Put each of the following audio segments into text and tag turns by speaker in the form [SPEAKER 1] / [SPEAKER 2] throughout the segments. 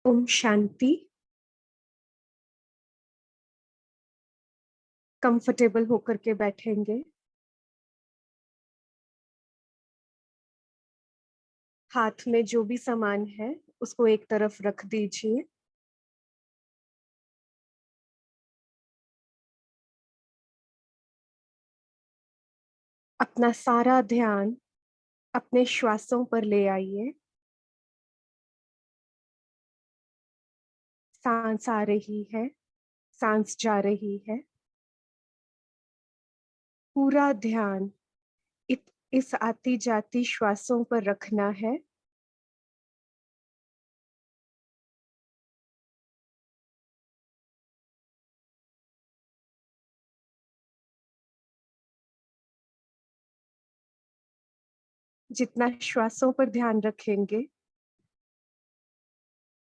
[SPEAKER 1] Om Shanti. Comfortable होकर के बैठेंगे। हाथ में जो भी सामान है उसको एक तरफ रख दीजिए। अपना सारा ध्यान अपने श्वासों पर ले आइए। सांस आ रही है, सांस जा रही है। पूरा ध्यान इस आती जाती श्वासों पर रखना है। जितना श्वासों पर ध्यान रखेंगे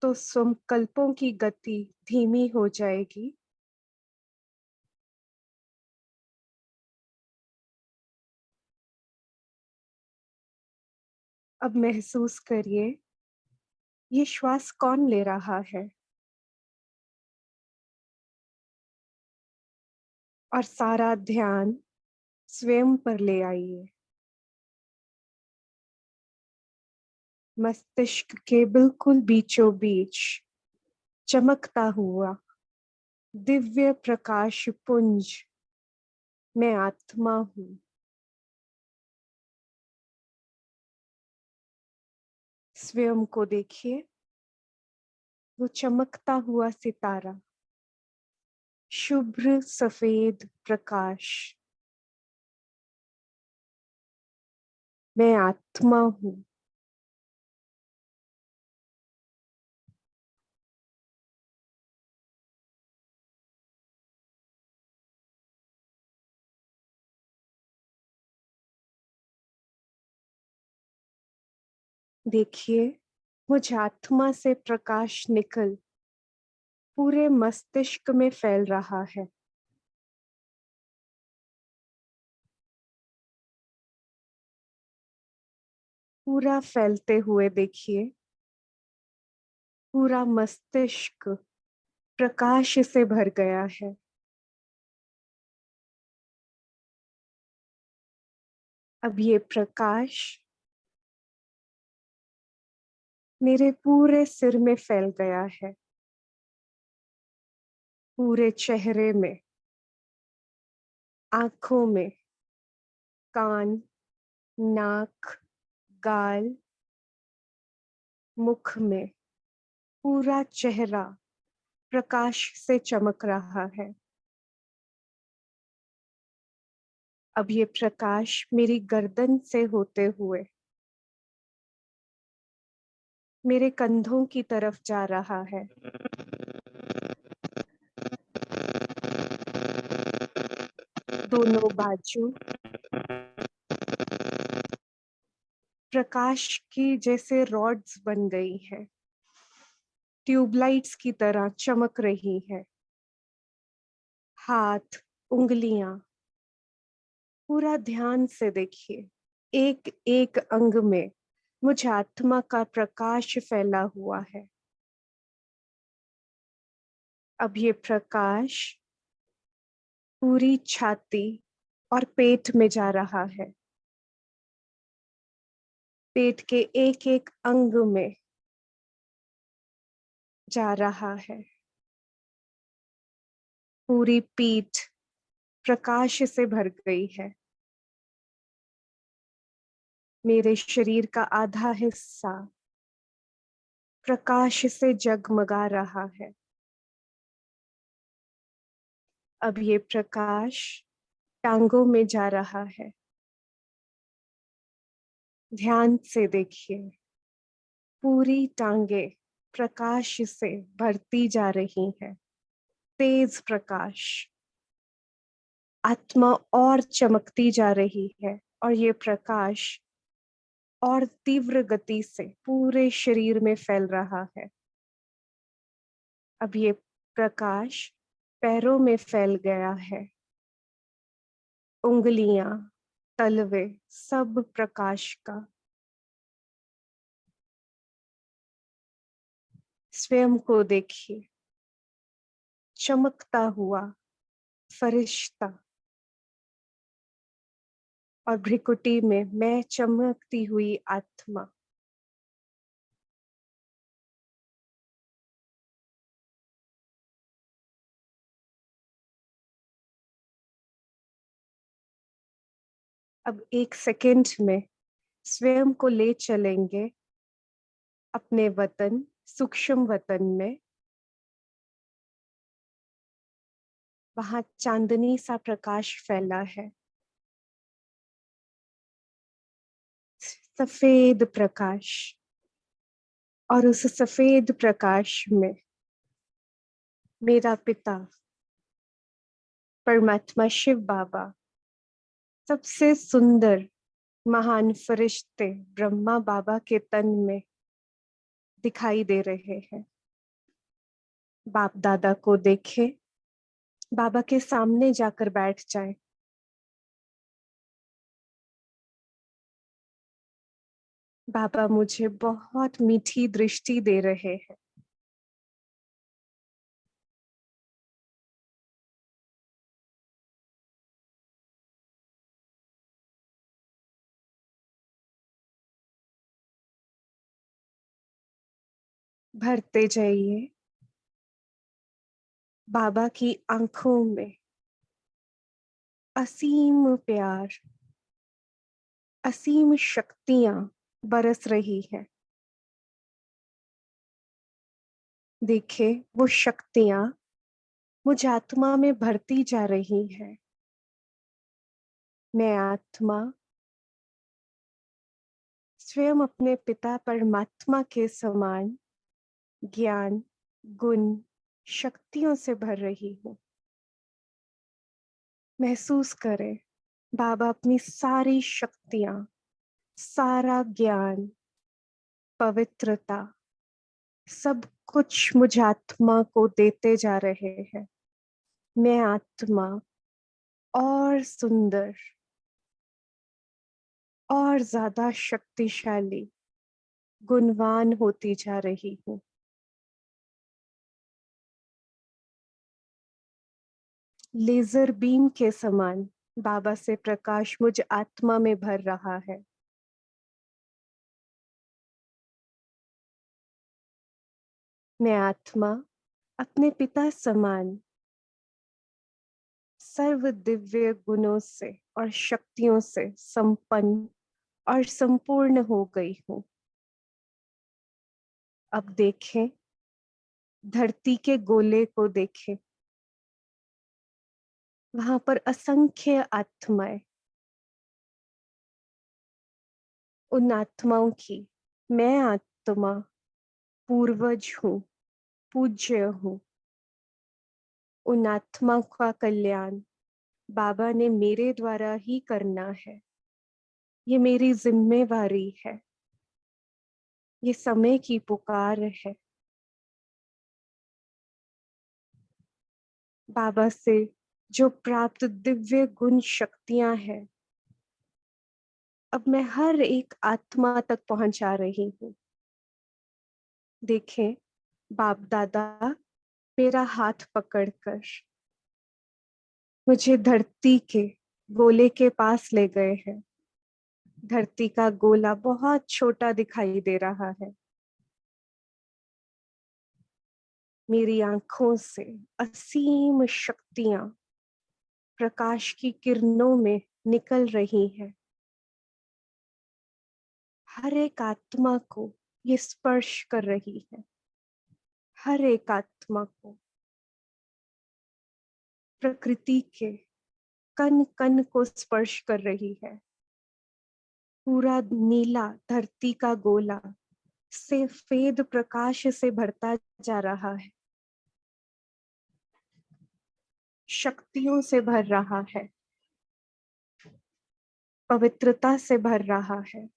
[SPEAKER 1] तो संकल्पों की गति धीमी हो जाएगी। अब महसूस करिए, ये श्वास कौन ले रहा है और सारा ध्यान स्वयं पर ले आइए। मस्तिष्क के बिल्कुल बीचों बीच चमकता हुआ दिव्य प्रकाश पुंज मैं आत्मा हूँ। स्वयं को देखिए, वो चमकता हुआ सितारा, शुभ्र सफेद प्रकाश। मैं आत्मा हूँ। देखिए, मुझ आत्मा से प्रकाश निकल पूरे मस्तिष्क में फैल रहा है। पूरा फैलते हुए देखिए, पूरा मस्तिष्क प्रकाश से भर गया है। अब ये प्रकाश मेरे पूरे सिर में फैल गया है, पूरे चेहरे में, आंखों में, कान, नाक, गाल, मुख में। पूरा चेहरा प्रकाश से चमक रहा है। अब ये प्रकाश मेरी गर्दन से होते हुए मेरे कंधों की तरफ जा रहा है। दोनों बाजू प्रकाश की जैसे रॉड्स बन गई है, ट्यूबलाइट्स की तरह चमक रही है। हाथ, उंगलियां, पूरा ध्यान से देखिए, एक एक अंग में मुझ आत्मा का प्रकाश फैला हुआ है। अब ये प्रकाश पूरी छाती और पेट में जा रहा है। पेट के एक एक अंग में जा रहा है। पूरी पीठ प्रकाश से भर गई है। मेरे शरीर का आधा हिस्सा प्रकाश से जगमगा रहा है। अब ये प्रकाश टांगों में जा रहा है। ध्यान से देखिए, पूरी टांगे प्रकाश से भरती जा रही है। तेज प्रकाश, आत्मा और चमकती जा रही है और ये प्रकाश और तीव्र गति से पूरे शरीर में फैल रहा है। अब ये प्रकाश पैरों में फैल गया है। उंगलियां, तलवे, सब प्रकाश का। स्वयं को देखिए, चमकता हुआ फरिश्ता, और भ्रिकुटी में मैं चमकती हुई आत्मा। अब 1 सेकंड में स्वयं को ले चलेंगे अपने वतन, सूक्ष्म वतन में। वहां चांदनी सा प्रकाश फैला है, सफेद प्रकाश, और उस सफेद प्रकाश में मेरा पिता परमात्मा शिव बाबा, सबसे सुंदर महान फरिश्ते ब्रह्मा बाबा के तन में दिखाई दे रहे हैं। बाप दादा को देखे, बाबा के सामने जाकर बैठ जाए। बाबा मुझे बहुत मीठी दृष्टि दे रहे हैं। भरते जाइए बाबा की आंखों में असीम प्यार, असीम शक्तियां बरस रही हैं। देखे वो शक्तियां मुझ आत्मा में भरती जा रही हैं। मैं आत्मा स्वयं अपने पिता परमात्मा के समान ज्ञान, गुण, शक्तियों से भर रही हूँ। महसूस करें बाबा अपनी सारी शक्तियां, सारा ज्ञान, पवित्रता, सब कुछ मुझ आत्मा को देते जा रहे हैं। मैं आत्मा और सुंदर और ज्यादा शक्तिशाली, गुणवान होती जा रही हूँ। लेजर बीम के समान बाबा से प्रकाश मुझ आत्मा में भर रहा है। मैं आत्मा अपने पिता समान सर्व दिव्य गुणों से और शक्तियों से संपन्न और संपूर्ण हो गई हूँ। अब देखें, धरती के गोले को देखें, वहां पर असंख्य आत्माएं, उन आत्माओं की मैं आत्मा पूर्वज हूँ, पूज्य हूँ। उन आत्मा का कल्याण बाबा ने मेरे द्वारा ही करना है। ये मेरी जिम्मेवारी है, ये समय की पुकार है। बाबा से जो प्राप्त दिव्य गुण शक्तियां हैं, अब मैं हर एक आत्मा तक पहुंचा रही हूँ। देखें, बाप दादा मेरा हाथ पकड़कर मुझे धरती के गोले के पास ले गए हैं। धरती का गोला बहुत छोटा दिखाई दे रहा है। मेरी आंखों से असीम शक्तियां प्रकाश की किरणों में निकल रही हैं। हर एक आत्मा को ये स्पर्श कर रही है। हर एक आत्मा को प्रकृति के कण कण को स्पर्श कर रही है। पूरा नीला धरती का गोला सफेद प्रकाश से भरता जा रहा है, शक्तियों से भर रहा है, पवित्रता से भर रहा है।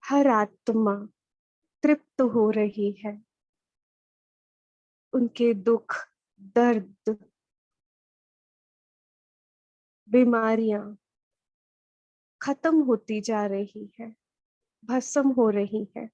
[SPEAKER 1] हर आत्मा तृप्त हो रही है। उनके दुख, दर्द, बीमारियां खत्म होती जा रही है, भस्म हो रही है।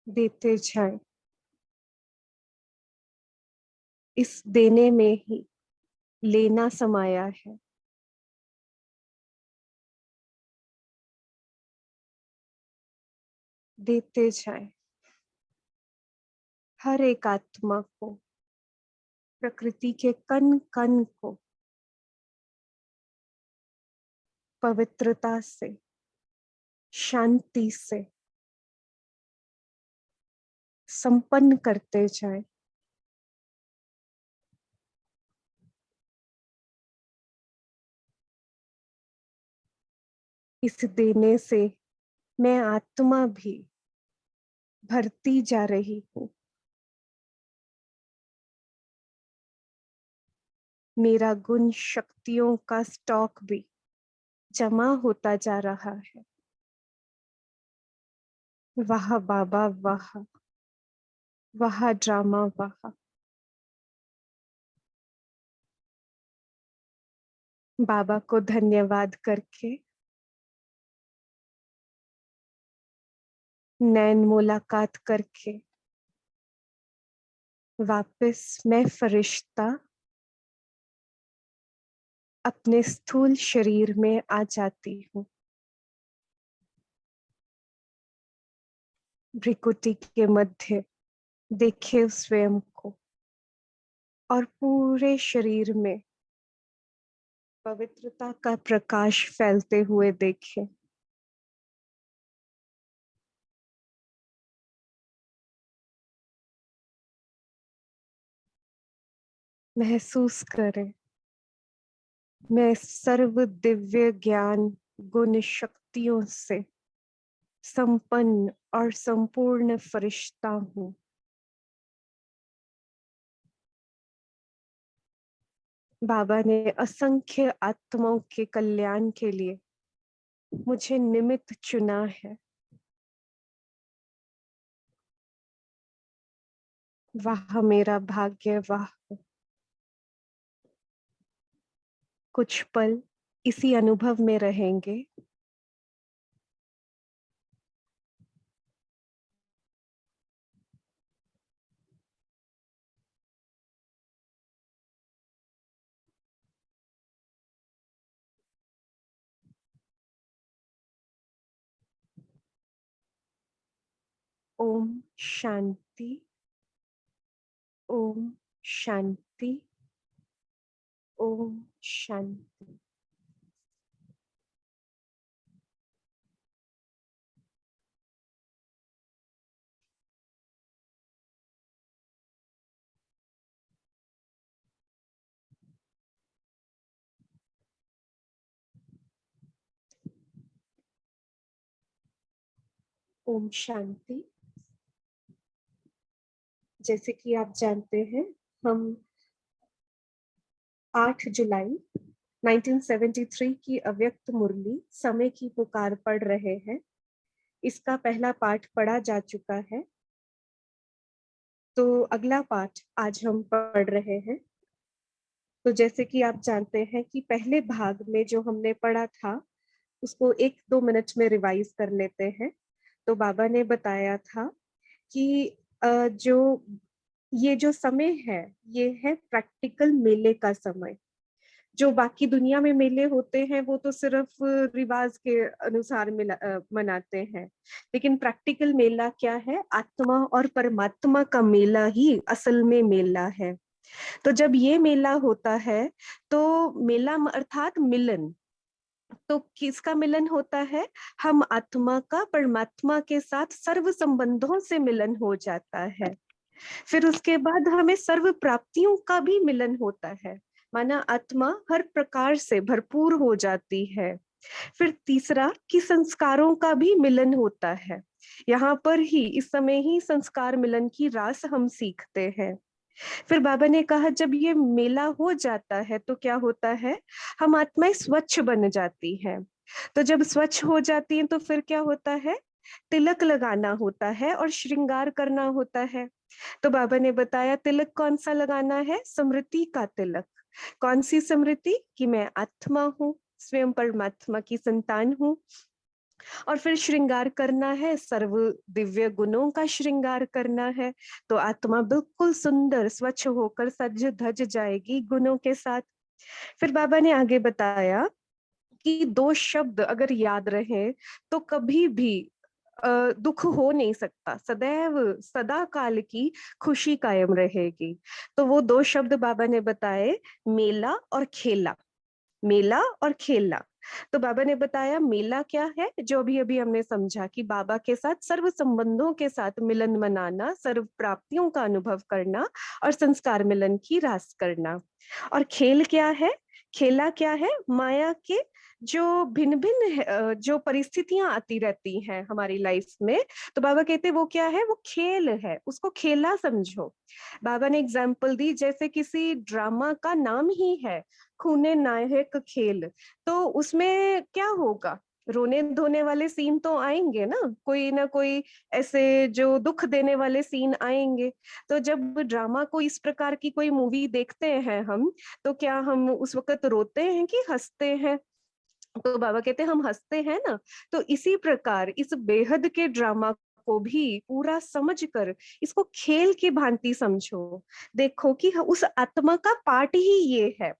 [SPEAKER 1] देते जाए। इस देने में ही लेना समाया है। देते जाए हर एक आत्मा को, प्रकृति के कण कण को पवित्रता से, शांति से संपन्न करते जाए। इस देने से मैं आत्मा भी भरती जा रही हूँ। मेरा गुण शक्तियों का स्टॉक भी जमा होता जा रहा है। वाह बाबा वाह, वाह ड्रामा वाह। बाबा को धन्यवाद करके नैन मुलाकात करके वापस मैं फरिश्ता अपने स्थूल शरीर में आ जाती हूँ। भ्रिकुटी के मध्य देखे स्वयं को और पूरे शरीर में पवित्रता का प्रकाश फैलते हुए देखे। महसूस करें मैं सर्व दिव्य ज्ञान गुण शक्तियों से संपन्न और संपूर्ण फरिश्ता हूँ। बाबा ने असंख्य आत्माओं के कल्याण के लिए मुझे निमित्त चुना है। वाह मेरा भाग्य वाह। कुछ पल इसी अनुभव में रहेंगे। ओम शांति, ओम शांति, ओम शांति। ओम शांति। जैसे कि आप जानते हैं, हम 8 जुलाई 1973 की अव्यक्त मुरली समय की पुकार पढ़ रहे हैं। इसका पहला पाठ पढ़ा जा चुका है, तो अगला पाठ आज हम पढ़ रहे हैं। तो जैसे कि आप जानते हैं कि पहले भाग में जो हमने पढ़ा था उसको 1-2 मिनट में रिवाइज कर लेते हैं। तो बाबा ने बताया था कि जो ये जो समय है ये है प्रैक्टिकल मेले का समय। जो बाकी दुनिया में मेले होते हैं वो तो सिर्फ रिवाज के अनुसार मनाते हैं, लेकिन प्रैक्टिकल मेला क्या है? आत्मा और परमात्मा का मेला ही असल में मेला है। तो जब ये मेला होता है तो मेला अर्थात मिलन, तो किसका मिलन होता है? हम आत्मा का परमात्मा के साथ सर्व संबंधों से मिलन हो जाता है। फिर उसके बाद हमें सर्व प्राप्तियों का भी मिलन होता है, माना आत्मा हर प्रकार से भरपूर हो जाती है। फिर तीसरा कि संस्कारों का भी मिलन होता है। यहाँ पर ही इस समय ही संस्कार मिलन की रास हम सीखते हैं। फिर बाबा ने कहा जब ये मेला हो जाता है तो क्या होता है? हम आत्माएं स्वच्छ बन जाती हैं। तो जब स्वच्छ हो जाती हैं तो फिर क्या होता है? तिलक लगाना होता है और श्रृंगार करना होता है। तो बाबा ने बताया तिलक कौन सा लगाना है? स्मृति का तिलक। कौन सी स्मृति? कि मैं आत्मा हूँ, स्वयं परमात्मा की संतान हूँ। और फिर श्रृंगार करना है, सर्व दिव्य गुणों का श्रृंगार करना है, तो आत्मा बिल्कुल सुंदर स्वच्छ होकर सज धज जाएगी गुणों के साथ। फिर बाबा ने आगे बताया कि दो शब्द अगर याद रहे तो कभी भी दुख हो नहीं सकता, सदैव सदा काल की खुशी कायम रहेगी। तो वो दो शब्द बाबा ने बताए, मेला और खेला। मेला और खेलना। तो बाबा ने बताया मेला क्या है, जो अभी अभी हमने समझा कि बाबा के साथ सर्व संबंधों के साथ मिलन मनाना, सर्व प्राप्तियों का अनुभव करना और संस्कार मिलन की रास करना। और खेल क्या है, खेला क्या है, माया के जो भिन्न भिन्न जो परिस्थितियां आती रहती हैं हमारी लाइफ में, तो बाबा कहते हैं वो क्या है, वो खेल है, उसको खेला समझो। बाबा ने एग्जाम्पल दी, जैसे किसी ड्रामा का नाम ही है खूने नायक खेल, तो उसमें क्या होगा, रोने धोने वाले सीन तो आएंगे ना कोई ऐसे जो दुख देने वाले सीन आएंगे। तो जब ड्रामा को इस प्रकार की कोई मूवी देखते हैं हम, तो क्या हम उस वक्त रोते हैं कि हंसते हैं? तो बाबा कहते हैं हम हंसते हैं ना। तो इसी प्रकार इस बेहद के ड्रामा को भी पूरा समझ कर इसको खेल की भांति समझो। देखो कि उस आत्मा का पार्ट ही ये है,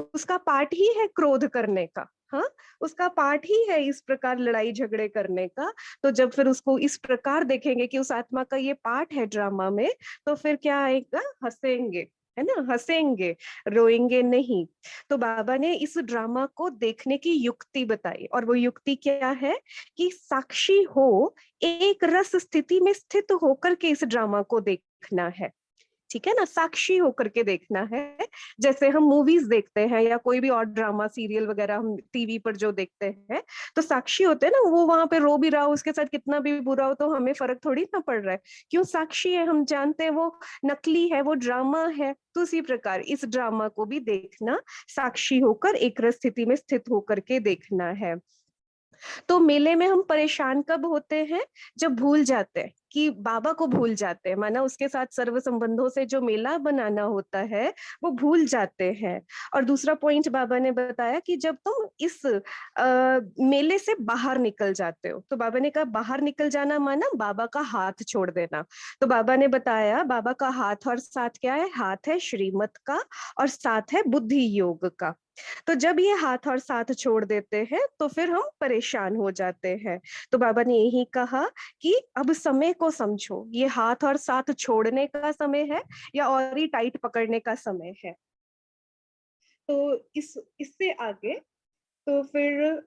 [SPEAKER 1] उसका पार्ट ही है क्रोध करने का। हाँ, उसका पार्ट ही है इस प्रकार लड़ाई झगड़े करने का। तो जब फिर उसको इस प्रकार देखेंगे कि उस आत्मा का ये पार्ट है ड्रामा में, तो फिर क्या आएगा, हंसेंगे, है ना, हंसेंगे, रोएंगे नहीं। तो बाबा ने इस ड्रामा को देखने की युक्ति बताई, और वो युक्ति क्या है कि साक्षी हो, एक रस स्थिति में स्थित होकर के इस ड्रामा को देखना है। ठीक है ना, साक्षी होकर के देखना है। जैसे हम मूवीज देखते हैं या कोई भी और ड्रामा सीरियल वगैरह हम टीवी पर जो देखते हैं, तो साक्षी होते हैं ना, वो वहां पे रो भी रहा हो, उसके साथ कितना भी बुरा हो तो हमें फर्क थोड़ी ना पड़ रहा है, क्यों, साक्षी है, हम जानते हैं वो नकली है, वो ड्रामा है। तो उसी प्रकार इस ड्रामा को भी देखना, साक्षी होकर एक रस स्थिति में स्थित होकर के देखना है। तो मेले में हम परेशान कब होते हैं, जब भूल जाते हैं कि बाबा को भूल जाते हैं, माना उसके साथ सर्व संबंधों से जो मेला बनाना होता है वो भूल जाते हैं। और दूसरा पॉइंट बाबा ने बताया कि जब तुम इस मेले से बाहर निकल जाते हो, तो बाबा ने कहा बाहर निकल जाना माना बाबा का हाथ छोड़ देना। तो बाबा ने बताया बाबा का हाथ और साथ क्या है, हाथ है श्रीमत का और साथ है बुद्धि योग का। तो जब ये हाथ और साथ छोड़ देते हैं तो फिर हम परेशान हो जाते हैं। तो बाबा ने यही कहा कि अब समय को समझो, ये हाथ और साथ छोड़ने का समय है या और ही टाइट पकड़ने का समय है। तो इससे आगे तो फिर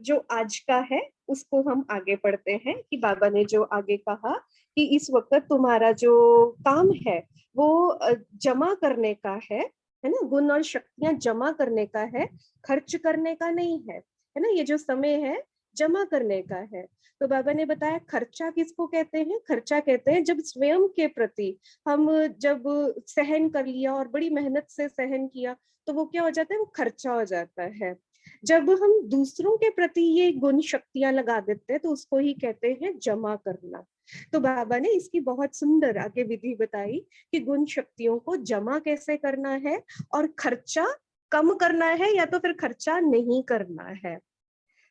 [SPEAKER 1] जो आज का है उसको हम आगे पढ़ते हैं कि बाबा ने जो आगे कहा कि इस वक्त तुम्हारा जो काम है वो जमा करने का है ना, गुण और शक्तियां जमा करने का है, खर्च करने का नहीं है ना, ये जो समय है जमा करने का है। तो बाबा ने बताया खर्चा किसको कहते हैं, खर्चा कहते हैं जब स्वयं के प्रति हम जब सहन कर लिया और बड़ी मेहनत से सहन किया, तो वो क्या हो जाता है, वो खर्चा हो जाता है। जब हम दूसरों के प्रति ये गुण शक्तियां लगा देते हैं तो उसको ही कहते हैं जमा करना। तो बाबा ने इसकी बहुत सुंदर आगे विधि बताई कि गुण शक्तियों को जमा कैसे करना है और खर्चा कम करना है या तो फिर खर्चा नहीं करना है।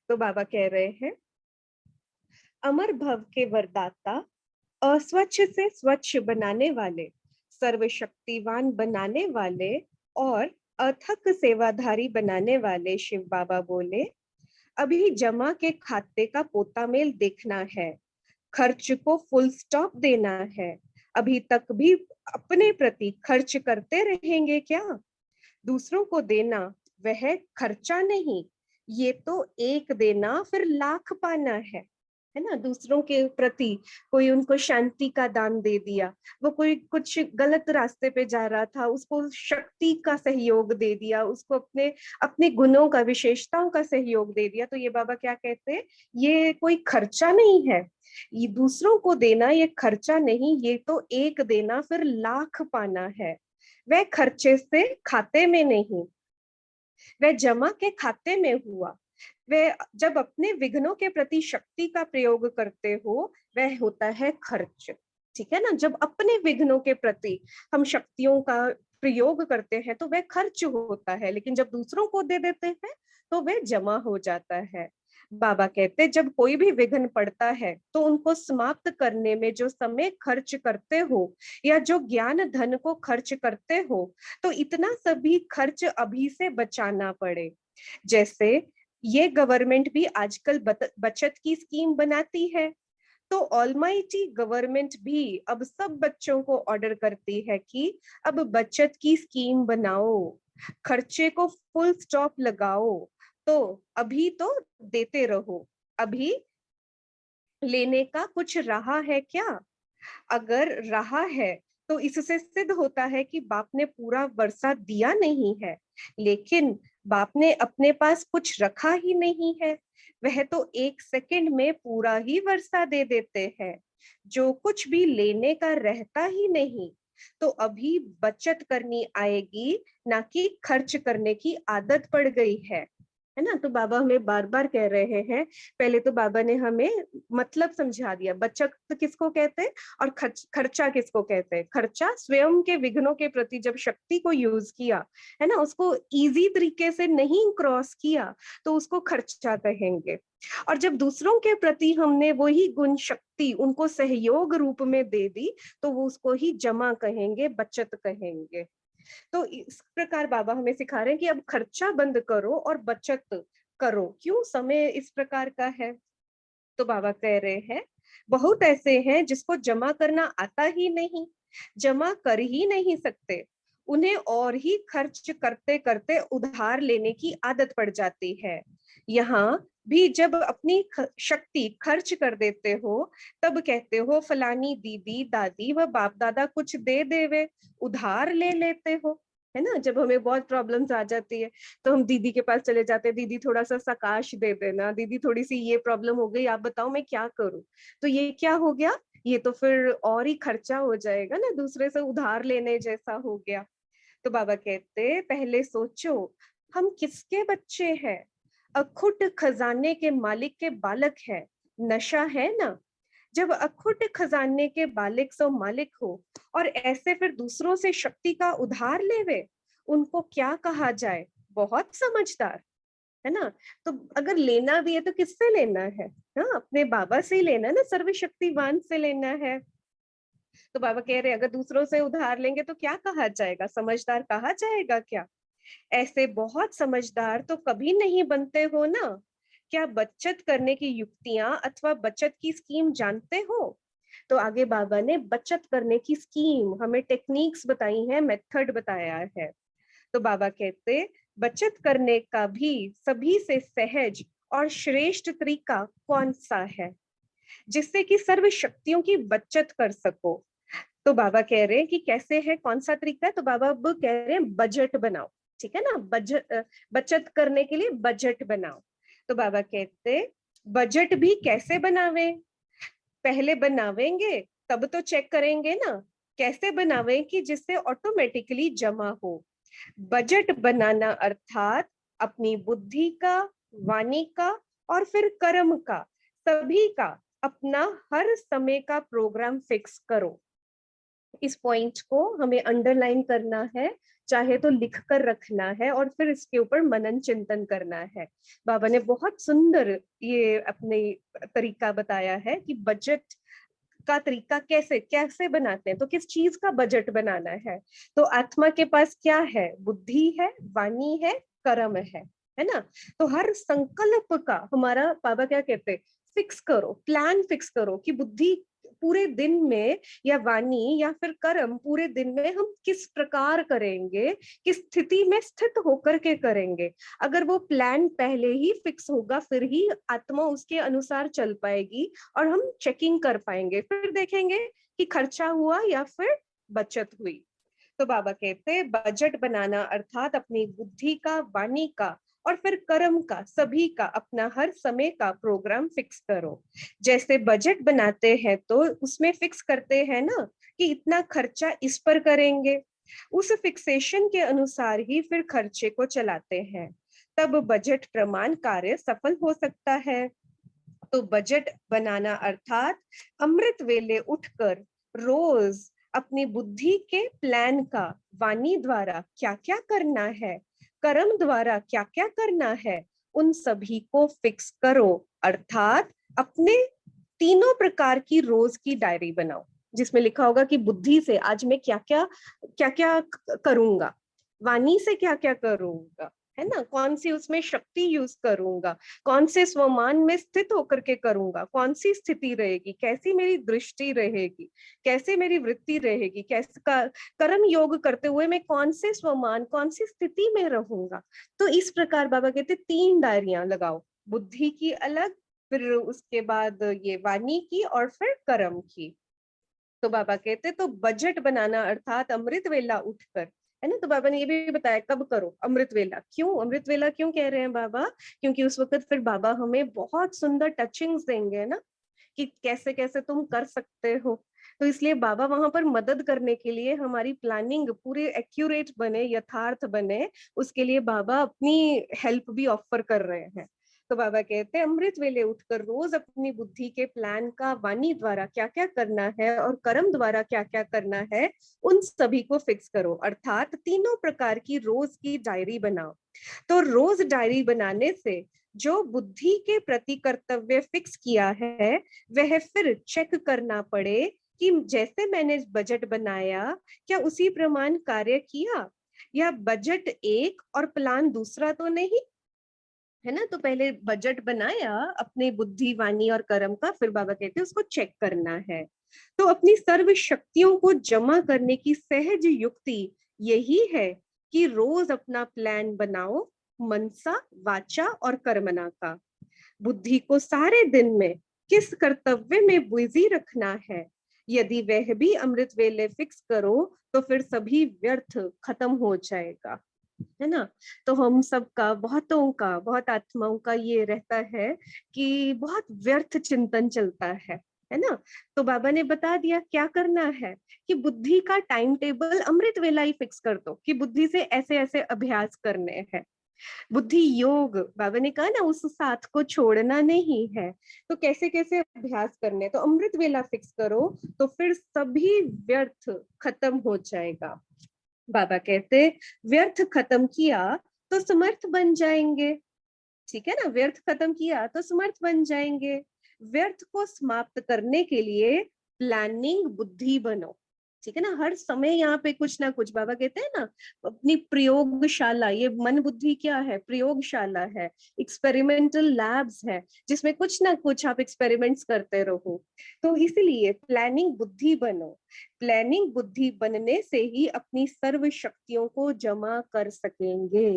[SPEAKER 1] तो बाबा कह रहे हैं, अमर भव के वरदाता, अस्वच्छ से स्वच्छ बनाने वाले, सर्वशक्तिवान बनाने वाले और अथक सेवाधारी बनाने वाले शिव बाबा बोले, अभी जमा के खाते का पोता मेल देखना है, खर्च को फुल स्टॉप देना है। अभी तक भी अपने प्रति खर्च करते रहेंगे क्या? दूसरों को देना वह खर्चा नहीं, ये तो एक देना फिर लाख पाना है ना। दूसरों के प्रति कोई उनको शांति का दान दे दिया, वो कोई कुछ गलत रास्ते पे जा रहा था उसको शक्ति का सहयोग दे दिया, उसको अपने अपने गुणों का विशेषताओं का सहयोग दे दिया, तो ये बाबा क्या कहते हैं, ये कोई खर्चा नहीं है, ये दूसरों को देना ये खर्चा नहीं, ये तो एक देना फिर लाख पाना है। वह खर्चे से खाते में नहीं, वह जमा के खाते में हुआ। वह जब अपने विघ्नों के प्रति शक्ति का प्रयोग करते हो वह होता है खर्च। ठीक है ना, जब अपने विघ्नों के प्रति हम शक्तियों का प्रयोग करते हैं तो वह खर्च होता है, लेकिन जब दूसरों को दे देते हैं तो वह जमा हो जाता है। बाबा कहते जब कोई भी विघ्न पड़ता है तो उनको समाप्त करने में जो समय खर्च करते हो या जो ज्ञान धन को खर्च करते हो, तो इतना सभी खर्च अभी से बचाना पड़े। जैसे ये गवर्नमेंट भी आजकल बचत की स्कीम बनाती है, तो ऑलमाइटी गवर्नमेंट भी अब सब बच्चों को ऑर्डर करती है कि अब बचत की स्कीम बनाओ, खर्चे को फुल स्टॉप लगाओ, तो अभी तो देते रहो, अभी लेने का कुछ रहा है क्या? अगर रहा है तो इससे सिद्ध होता है कि बाप ने पूरा वर्षा दिया नहीं है, लेकिन बाप ने अपने पास कुछ रखा ही नहीं है, वह तो 1 सेकंड में पूरा ही वर्षा दे देते हैं, जो कुछ भी लेने का रहता ही नहीं। तो अभी बचत करनी आएगी, ना कि खर्च करने की आदत पड़ गई है ना। तो बाबा हमें बार बार कह रहे हैं, पहले तो बाबा ने हमें मतलब समझा दिया, बचत किसको कहते हैं और खर्चा किसको कहते हैं। खर्चा स्वयं के विघ्नों के प्रति जब शक्ति को यूज किया, है ना, उसको इजी तरीके से नहीं क्रॉस किया, तो उसको खर्चा कहेंगे। और जब दूसरों के प्रति हमने वही गुण शक्ति उनको सहयोग रूप में दे दी, तो वो उसको ही जमा कहेंगे, बचत कहेंगे। तो इस प्रकार बाबा हमें सिखा रहे हैं कि अब खर्चा बंद करो और बचत करो। क्यों समय इस प्रकार का है? तो बाबा कह रहे हैं, बहुत ऐसे हैं जिसको जमा करना आता ही नहीं, जमा कर ही नहीं सकते, उन्हें और ही खर्च करते करते उधार लेने की आदत पड़ जाती है। यहाँ भी जब अपनी शक्ति खर्च कर देते हो, तब कहते हो फलानी दीदी दादी व बाप दादा कुछ दे देवे, उधार ले लेते हो, है ना। जब हमें बहुत प्रॉब्लम्स आ जाती है तो हम दीदी के पास चले जाते हैं, दीदी थोड़ा सा सकाश दे देना, दीदी थोड़ी सी ये प्रॉब्लम हो गई, आप बताओ मैं क्या करूं। तो ये क्या हो गया? ये तो फिर और ही खर्चा हो जाएगा ना, दूसरे से उधार लेने जैसा हो गया। तो बाबा कहते पहले सोचो हम किसके बच्चे हैं, अखुट खजाने के मालिक के बालक है, नशा है ना। जब अखुट खजाने के बालिक सो मालिक हो और ऐसे फिर दूसरों से शक्ति का उधार लेवे, उनको क्या कहा जाए? बहुत समझदार, है ना। तो अगर लेना भी है तो किससे लेना है? हाँ, अपने बाबा से ही लेना है ना, सर्वशक्तिवान से लेना है। तो बाबा कह रहे हैं अगर दूसरों से उधार लेंगे तो क्या कहा जाएगा? समझदार कहा जाएगा क्या? ऐसे बहुत समझदार तो कभी नहीं बनते हो ना। क्या बचत करने की युक्तियां अथवा बचत की स्कीम जानते हो? तो आगे बाबा ने बचत करने की स्कीम हमें टेक्निक्स बताई हैं, मेथड बताया है। तो बाबा कहते बचत करने का भी सभी से सहज और श्रेष्ठ तरीका कौन सा है, जिससे कि सर्व शक्तियों की बचत कर सको। तो बाबा कह रहे हैं कि कैसे है, कौन सा तरीका है? तो बाबा अब कह रहे हैं बजट बनाओ, ठीक है ना। बचत करने के लिए बजट बनाओ। तो बाबा कहते बजट भी कैसे बनावे? पहले बनावेंगे तब तो चेक करेंगे ना, कैसे बनावे कि जिससे ऑटोमेटिकली जमा हो। बजट बनाना अर्थात अपनी बुद्धि का, वाणी का और फिर कर्म का, सभी का अपना हर समय का प्रोग्राम फिक्स करो। इस पॉइंट को हमें अंडरलाइन करना है, चाहे तो लिख कर रखना है और फिर इसके ऊपर मनन चिंतन करना है। बाबा ने बहुत सुंदर ये अपने तरीका बताया है कि बजट का तरीका कैसे कैसे बनाते हैं। तो किस चीज का बजट बनाना है? तो आत्मा के पास क्या है? बुद्धि है, वाणी है, कर्म है ना। तो हर संकल्प का हमारा बाबा क्या कहते हैं, फिक्स करो, प्लान फिक्स करो कि बुद्धि पूरे दिन में या वाणी या फिर कर्म पूरे दिन में हम किस प्रकार करेंगे, किस स्थिति में स्थित होकर के करेंगे। अगर वो प्लान पहले ही फिक्स होगा, फिर ही आत्मा उसके अनुसार चल पाएगी और हम चेकिंग कर पाएंगे, फिर देखेंगे कि खर्चा हुआ या फिर बचत हुई। तो बाबा कहते हैं बजट बनाना अर्थात अपनी बुद्धि का, वाणी का और फिर कर्म का, सभी का अपना हर समय का प्रोग्राम फिक्स करो। जैसे बजट बनाते हैं तो उसमें फिक्स करते हैं ना कि इतना खर्चा इस पर करेंगे, उस फिक्सेशन के अनुसार ही फिर खर्चे को चलाते हैं, तब बजट प्रमाण कार्य सफल हो सकता है। तो बजट बनाना अर्थात अमृत वेले उठकर रोज अपनी बुद्धि के प्लान का, वाणी द्वारा क्या क्या करना है, कर्म द्वारा क्या क्या करना है, उन सभी को फिक्स करो, अर्थात अपने तीनों प्रकार की रोज की डायरी बनाओ, जिसमें लिखा होगा कि बुद्धि से आज मैं क्या क्या करूंगा, वाणी से क्या क्या करूंगा, है ना, कौन सी उसमें शक्ति यूज करूंगा, कौन से स्वमान में स्थित होकर के करूंगा, कौन सी स्थिति रहेगी, कैसी मेरी दृष्टि रहेगी, कैसे मेरी वृत्ति रहेगी, कैसे कर्म योग करते हुए मैं कौन से स्वमान, कौन सी स्थिति में रहूंगा। तो इस प्रकार बाबा कहते 3 डायरियां लगाओ, बुद्धि की अलग, फिर उसके बाद ये वाणी की, और फिर कर्म की। तो बाबा कहते तो बजट बनाना, अर्थात अमृत वेला उठकर, है ना। तो बाबा ने ये भी बताया कब करो अमृत वेला, क्यों अमृत वेला क्यों कह रहे हैं बाबा, क्योंकि उस वक्त फिर बाबा हमें बहुत सुंदर टचिंग्स देंगे ना, कि कैसे कैसे तुम कर सकते हो। तो इसलिए बाबा वहां पर मदद करने के लिए, हमारी प्लानिंग पूरी एक्यूरेट बने, यथार्थ बने, उसके लिए बाबा अपनी हेल्प भी ऑफर कर रहे हैं। तो बाबा कहते हैं अमृत वेले उठकर रोज अपनी बुद्धि के प्लान का वाणी द्वारा क्या क्या करना है और कर्म द्वारा क्या क्या करना है, उन सभी को फिक्स करो, अर्थात तीनों प्रकार की रोज की डायरी बनाओ। तो रोज डायरी बनाने से जो बुद्धि के प्रति कर्तव्य फिक्स किया है, वह फिर चेक करना पड़े कि जैसे मैंने बजट बनाया, क्या उसी प्रमाण कार्य किया, या बजट एक और प्लान दूसरा तो नहीं, है ना। तो पहले बजट बनाया अपने बुद्धि वाणी और कर्म का, फिर बाबा कहते हैं उसको चेक करना है। तो अपनी सर्व शक्तियों को जमा करने की सहज युक्ति यही है कि रोज अपना प्लान बनाओ, मनसा वाचा और कर्मणा का। बुद्धि को सारे दिन में किस कर्तव्य में बिजी रखना है, यदि वह भी अमृत वेले फिक्स करो, तो फिर सभी व्यर्थ खत्म हो जाएगा, है ना। तो हम सबका, बहुतों का, बहुत आत्माओं का ये रहता है कि बहुत व्यर्थ चिंतन चलता है ना। तो बाबा ने बता दिया क्या करना है, कि बुद्धि का टाइम टेबल अमृत वेला ही फिक्स कर दो, कि बुद्धि से ऐसे ऐसे अभ्यास करने हैं। बुद्धि योग, बाबा ने कहा ना, उस साथ को छोड़ना नहीं है। तो कैसे कैसे अभ्यास करने, तो अमृत वेला फिक्स करो, तो फिर सभी व्यर्थ खत्म हो जाएगा। बाबा कहते व्यर्थ खत्म किया तो समर्थ बन जाएंगे, ठीक है ना, व्यर्थ खत्म किया तो समर्थ बन जाएंगे। व्यर्थ को समाप्त करने के लिए प्लानिंग बुद्धि बनो, ठीक है ना। हर समय यहाँ पे कुछ ना कुछ, बाबा कहते हैं ना, अपनी प्रयोगशाला, ये मन बुद्धि क्या है, प्रयोगशाला है, एक्सपेरिमेंटल लैब्स है, जिसमें कुछ ना कुछ आप एक्सपेरिमेंट्स करते रहो। तो इसलिए प्लानिंग बुद्धि बनो। प्लानिंग बुद्धि बनने से ही अपनी सर्व शक्तियों को जमा कर सकेंगे।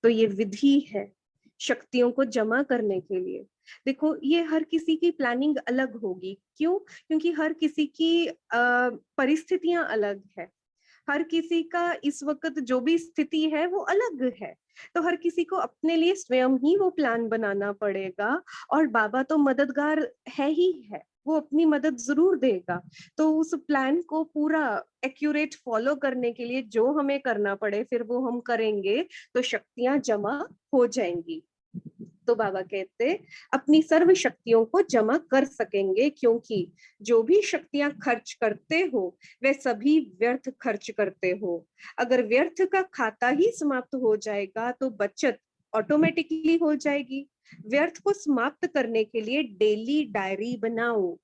[SPEAKER 1] तो ये विधि है शक्तियों को जमा करने के लिए। देखो ये हर किसी की प्लानिंग अलग होगी, क्यों, क्योंकि हर किसी की परिस्थितियां अलग है, हर किसी का इस वक्त जो भी स्थिति है वो अलग है। तो हर किसी को अपने लिए स्वयं ही वो प्लान बनाना पड़ेगा, और बाबा तो मददगार है ही है, वो अपनी मदद जरूर देगा। तो उस प्लान को पूरा एक्यूरेट फॉलो करने के लिए जो हमें करना पड़े, फिर वो हम करेंगे, तो शक्तियां जमा हो जाएंगी। तो बाबा कहते अपनी सर्व शक्तियों को जमा कर सकेंगे, क्योंकि जो भी शक्तियां खर्च करते हो वे सभी व्यर्थ खर्च करते हो। अगर व्यर्थ का खाता ही समाप्त हो जाएगा तो बचत ऑटोमेटिकली हो जाएगी। व्यर्थ को समाप्त करने के लिए डेली डायरी बनाओ,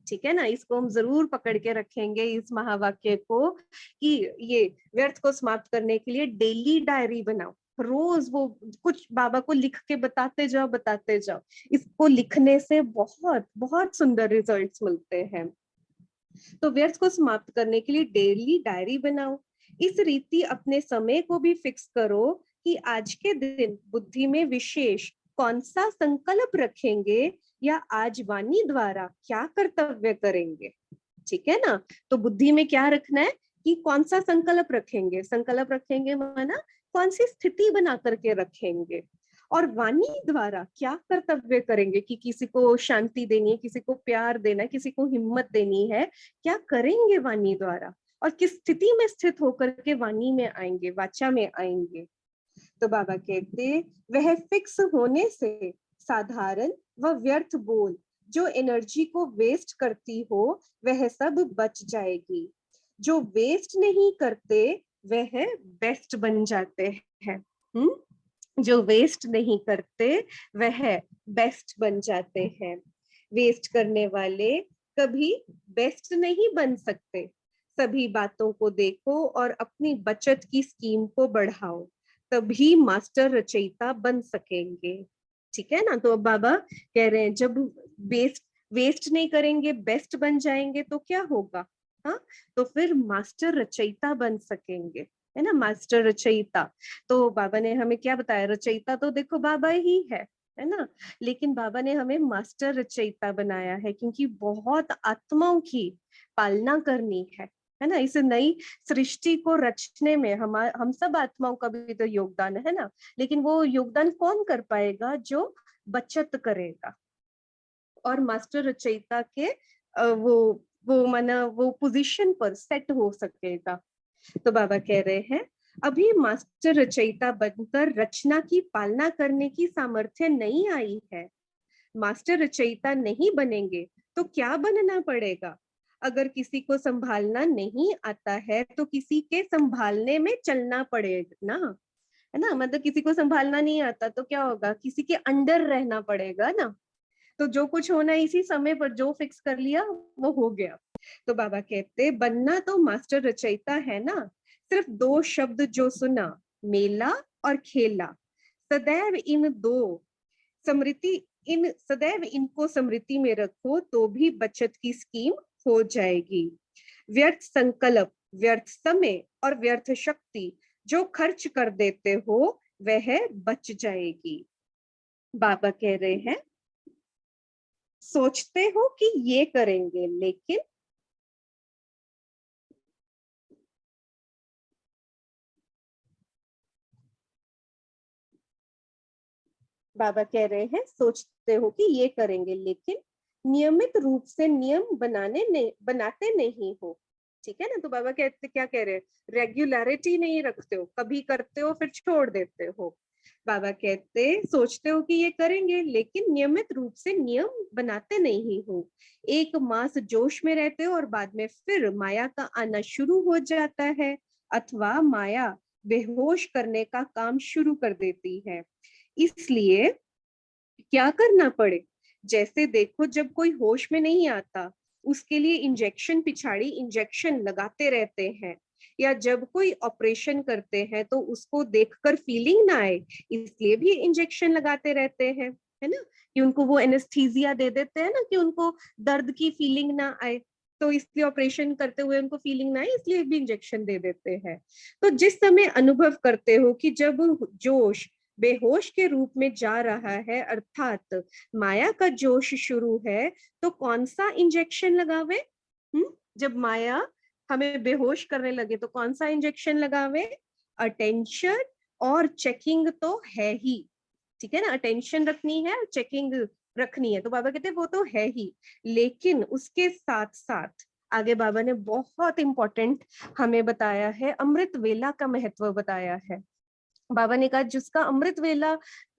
[SPEAKER 1] ठीक है ना। इसको हम जरूर पकड़ के रखेंगे, इस महावाक्य को, कि ये व्यर्थ को समाप्त करने के लिए डेली डायरी बनाओ। रोज वो कुछ बाबा को लिख के बताते जाओ, बताते जाओ। इसको लिखने से बहुत बहुत सुंदर रिजल्ट्स मिलते हैं। तो व्यर्थ को समाप्त करने के लिए डेली डायरी बनाओ। इस रीति अपने समय को भी फिक्स करो कि आज के दिन बुद्धि में विशेष कौन सा संकल्प रखेंगे, या आज वाणी द्वारा क्या कर्तव्य करेंगे, ठीक है ना। तो बुद्धि में क्या रखना है, कि कौन सा संकल्प रखेंगे, संकल्प रखेंगे माना कौन सी स्थिति बना करके रखेंगे, और वाणी द्वारा क्या कर्तव्य करेंगे, कि किसी को शांति देनी है, किसी को प्यार देना है, किसी को हिम्मत देनी है, क्या करेंगे वाणी द्वारा, और किस स्थिति में स्थित होकर के वाणी में आएंगे, वाचा में आएंगे। तो बाबा कहते वह फिक्स होने से साधारण व व्यर्थ बोल जो एनर्जी को वेस्ट करती हो वह सब बच जाएगी। जो वेस्ट नहीं करते वह बेस्ट बन जाते हैं। जो वेस्ट नहीं करते वह बेस्ट बन जाते हैं। वेस्ट करने वाले कभी बेस्ट नहीं बन सकते। सभी बातों को देखो और अपनी बचत की स्कीम को बढ़ाओ, तभी मास्टर रचयिता बन सकेंगे। ठीक है ना। तो अब बाबा कह रहे हैं जब वेस्ट वेस्ट नहीं करेंगे, बेस्ट बन जाएंगे तो क्या होगा? हाँ, तो फिर मास्टर रचयिता बन सकेंगे, है ना, मास्टर रचयिता। तो बाबा ने हमें क्या बताया? रचयिता तो देखो बाबा ही है ना, लेकिन बाबा ने हमें मास्टर रचयिता बनाया है क्योंकि बहुत आत्माओं की पालना करनी है ना। इस नई सृष्टि को रचने में हम सब आत्माओं का भी तो योगदान है ना। लेकिन वो योगदान कौन कर पाएगा? जो बचत करेगा और मास्टर रचयिता के वो माना वो पोजीशन पर सेट हो सकेगा। तो बाबा कह रहे हैं अभी मास्टर रचयिता बनकर रचना की पालना करने की सामर्थ्य नहीं आई है। मास्टर रचयिता नहीं बनेंगे तो क्या बनना पड़ेगा? अगर किसी को संभालना नहीं आता है तो किसी के संभालने में चलना पड़ेगा ना, है ना। मतलब किसी को संभालना नहीं आता तो क्या होगा? किसी के अंडर रहना पड़ेगा ना। तो जो कुछ होना इसी समय पर जो फिक्स कर लिया वो हो गया। तो बाबा कहते बनना तो मास्टर रचयिता है ना। सिर्फ दो शब्द जो सुना, मेला और खेला, सदैव इन दो स्मृति इन सदैव इनको स्मृति में रखो तो भी बचत की स्कीम हो जाएगी। व्यर्थ संकल्प, व्यर्थ समय और व्यर्थ शक्ति जो खर्च कर देते हो वह बच जाएगी। बाबा कह रहे हैं सोचते हो कि ये करेंगे, लेकिन बाबा कह रहे हैं सोचते हो कि ये करेंगे लेकिन नियमित रूप से नियम बनाते नहीं हो। ठीक है ना। तो बाबा कहते क्या कह रहे हैं? रेगुलरिटी नहीं रखते हो, कभी करते हो फिर छोड़ देते हो। बाबा कहते सोचते हो कि ये करेंगे लेकिन नियमित रूप से नियम बनाते नहीं हो। एक मास जोश में रहते हो और बाद में फिर माया का आना शुरू हो जाता है, अथवा माया बेहोश करने का काम शुरू कर देती है। इसलिए क्या करना पड़े? जैसे देखो जब कोई होश में नहीं आता उसके लिए इंजेक्शन पिछाड़ी इंजेक्शन लगाते रहते हैं, या जब कोई ऑपरेशन करते हैं तो उसको देखकर फीलिंग ना आए इसलिए भी इंजेक्शन लगाते रहते हैं, है ना। कि उनको वो एनेस्थीसिया दे देते हैं ना कि उनको दर्द की फीलिंग ना आए, तो इसलिए ऑपरेशन करते हुए उनको फीलिंग ना आए इसलिए भी इंजेक्शन दे देते हैं। तो जिस समय अनुभव करते हो कि जब जोश बेहोश के रूप में जा रहा है, अर्थात माया का जोश शुरू है, तो कौन सा इंजेक्शन लगावे? जब माया हमें बेहोश करने लगे तो कौन सा इंजेक्शन लगावे? अटेंशन और चेकिंग तो है ही। ठीक है ना, अटेंशन रखनी है, चेकिंग रखनी है, तो बाबा कहते हैं वो तो है ही। लेकिन उसके साथ साथ आगे बाबा ने बहुत इंपॉर्टेंट हमें बताया है, अमृत वेला का महत्व बताया है। बाबा ने कहा जिसका अमृत वेला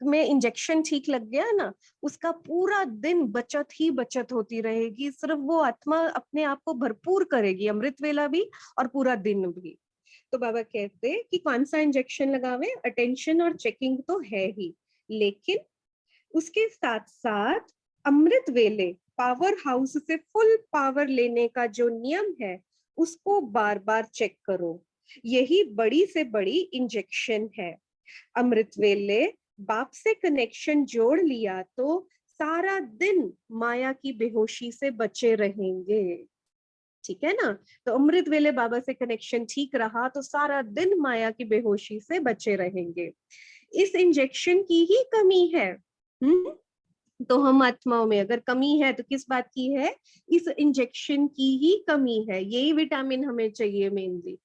[SPEAKER 1] में इंजेक्शन ठीक लग गया ना, उसका पूरा दिन बचत ही बचत होती रहेगी, सिर्फ वो आत्मा अपने आप को भरपूर करेगी, अमृत वेला भी और पूरा दिन भी। तो बाबा कहते कि कौन सा इंजेक्शन लगावे? अटेंशन और चेकिंग तो है ही, लेकिन उसके साथ साथ अमृत वेले पावर हाउस से फुल पावर लेने का जो नियम है उसको बार बार चेक करो। यही बड़ी से बड़ी इंजेक्शन है। अमृत वेले बाप से कनेक्शन जोड़ लिया तो सारा दिन माया की बेहोशी से बचे रहेंगे। ठीक है ना। तो अमृत वेले बाबा से कनेक्शन ठीक रहा तो सारा दिन माया की बेहोशी से बचे रहेंगे। इस इंजेक्शन की ही कमी है। तो हम आत्माओं में अगर कमी है तो किस बात की है? इस इंजेक्शन की ही कमी है। यही विटामिन हमें चाहिए मेनली,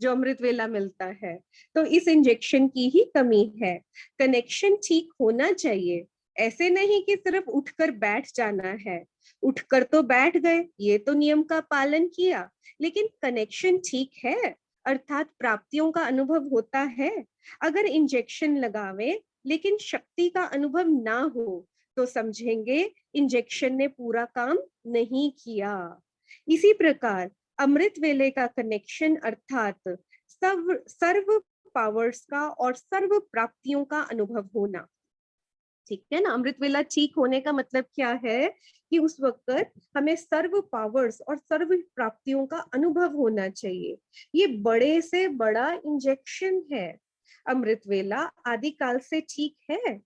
[SPEAKER 1] जो अमृत वेला मिलता है। तो इस इंजेक्शन की ही कमी है। कनेक्शन ठीक होना चाहिए, ऐसे नहीं कि सिर्फ उठकर बैठ जाना है। उठकर तो बैठ गए, ये तो नियम का पालन किया, लेकिन कनेक्शन ठीक है, अर्थात प्राप्तियों का अनुभव होता है। अगर इंजेक्शन लगावे लेकिन शक्ति का अनुभव ना हो तो समझेंगे इंजेक्शन ने पूरा काम नहीं किया। इसी प्रकार अमृत वेले का कनेक्शन अर्थात सर्व पावर्स का और सर्व प्राप्तियों का अनुभव होना। ठीक है ना, अमृत वेला ठीक होने का मतलब क्या है कि उस वक्त हमें सर्व पावर्स और सर्व प्राप्तियों का अनुभव होना चाहिए। ये बड़े से बड़ा इंजेक्शन है। अमृत वेला आदि काल से ठीक है।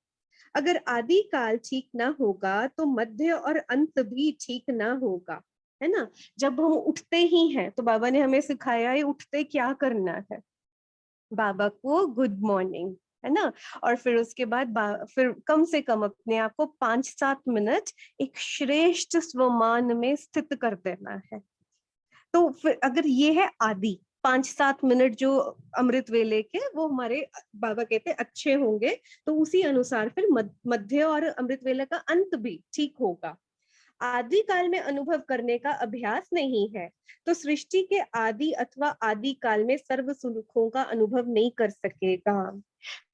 [SPEAKER 1] अगर आदि काल ठीक ना होगा तो मध्य और अंत भी ठीक ना होगा, है ना। जब हम उठते ही हैं तो बाबा ने हमें सिखाया है उठते क्या करना है। बाबा को गुड मॉर्निंग, है ना। और फिर उसके बाद फिर कम से कम अपने आप को 5-7 मिनट एक श्रेष्ठ स्वमान में स्थित कर देना है। तो फिर अगर ये है आदि 5-7 मिनट जो अमृत वेले के वो हमारे बाबा कहते अच्छे होंगे, तो उसी अनुसार फिर मध्य और अमृत वेला का अंत भी ठीक होगा। आदि काल में अनुभव करने का अभ्यास नहीं है तो सृष्टि के आदि अथवा आदि काल में सर्व सुखों का अनुभव नहीं कर सकेगा।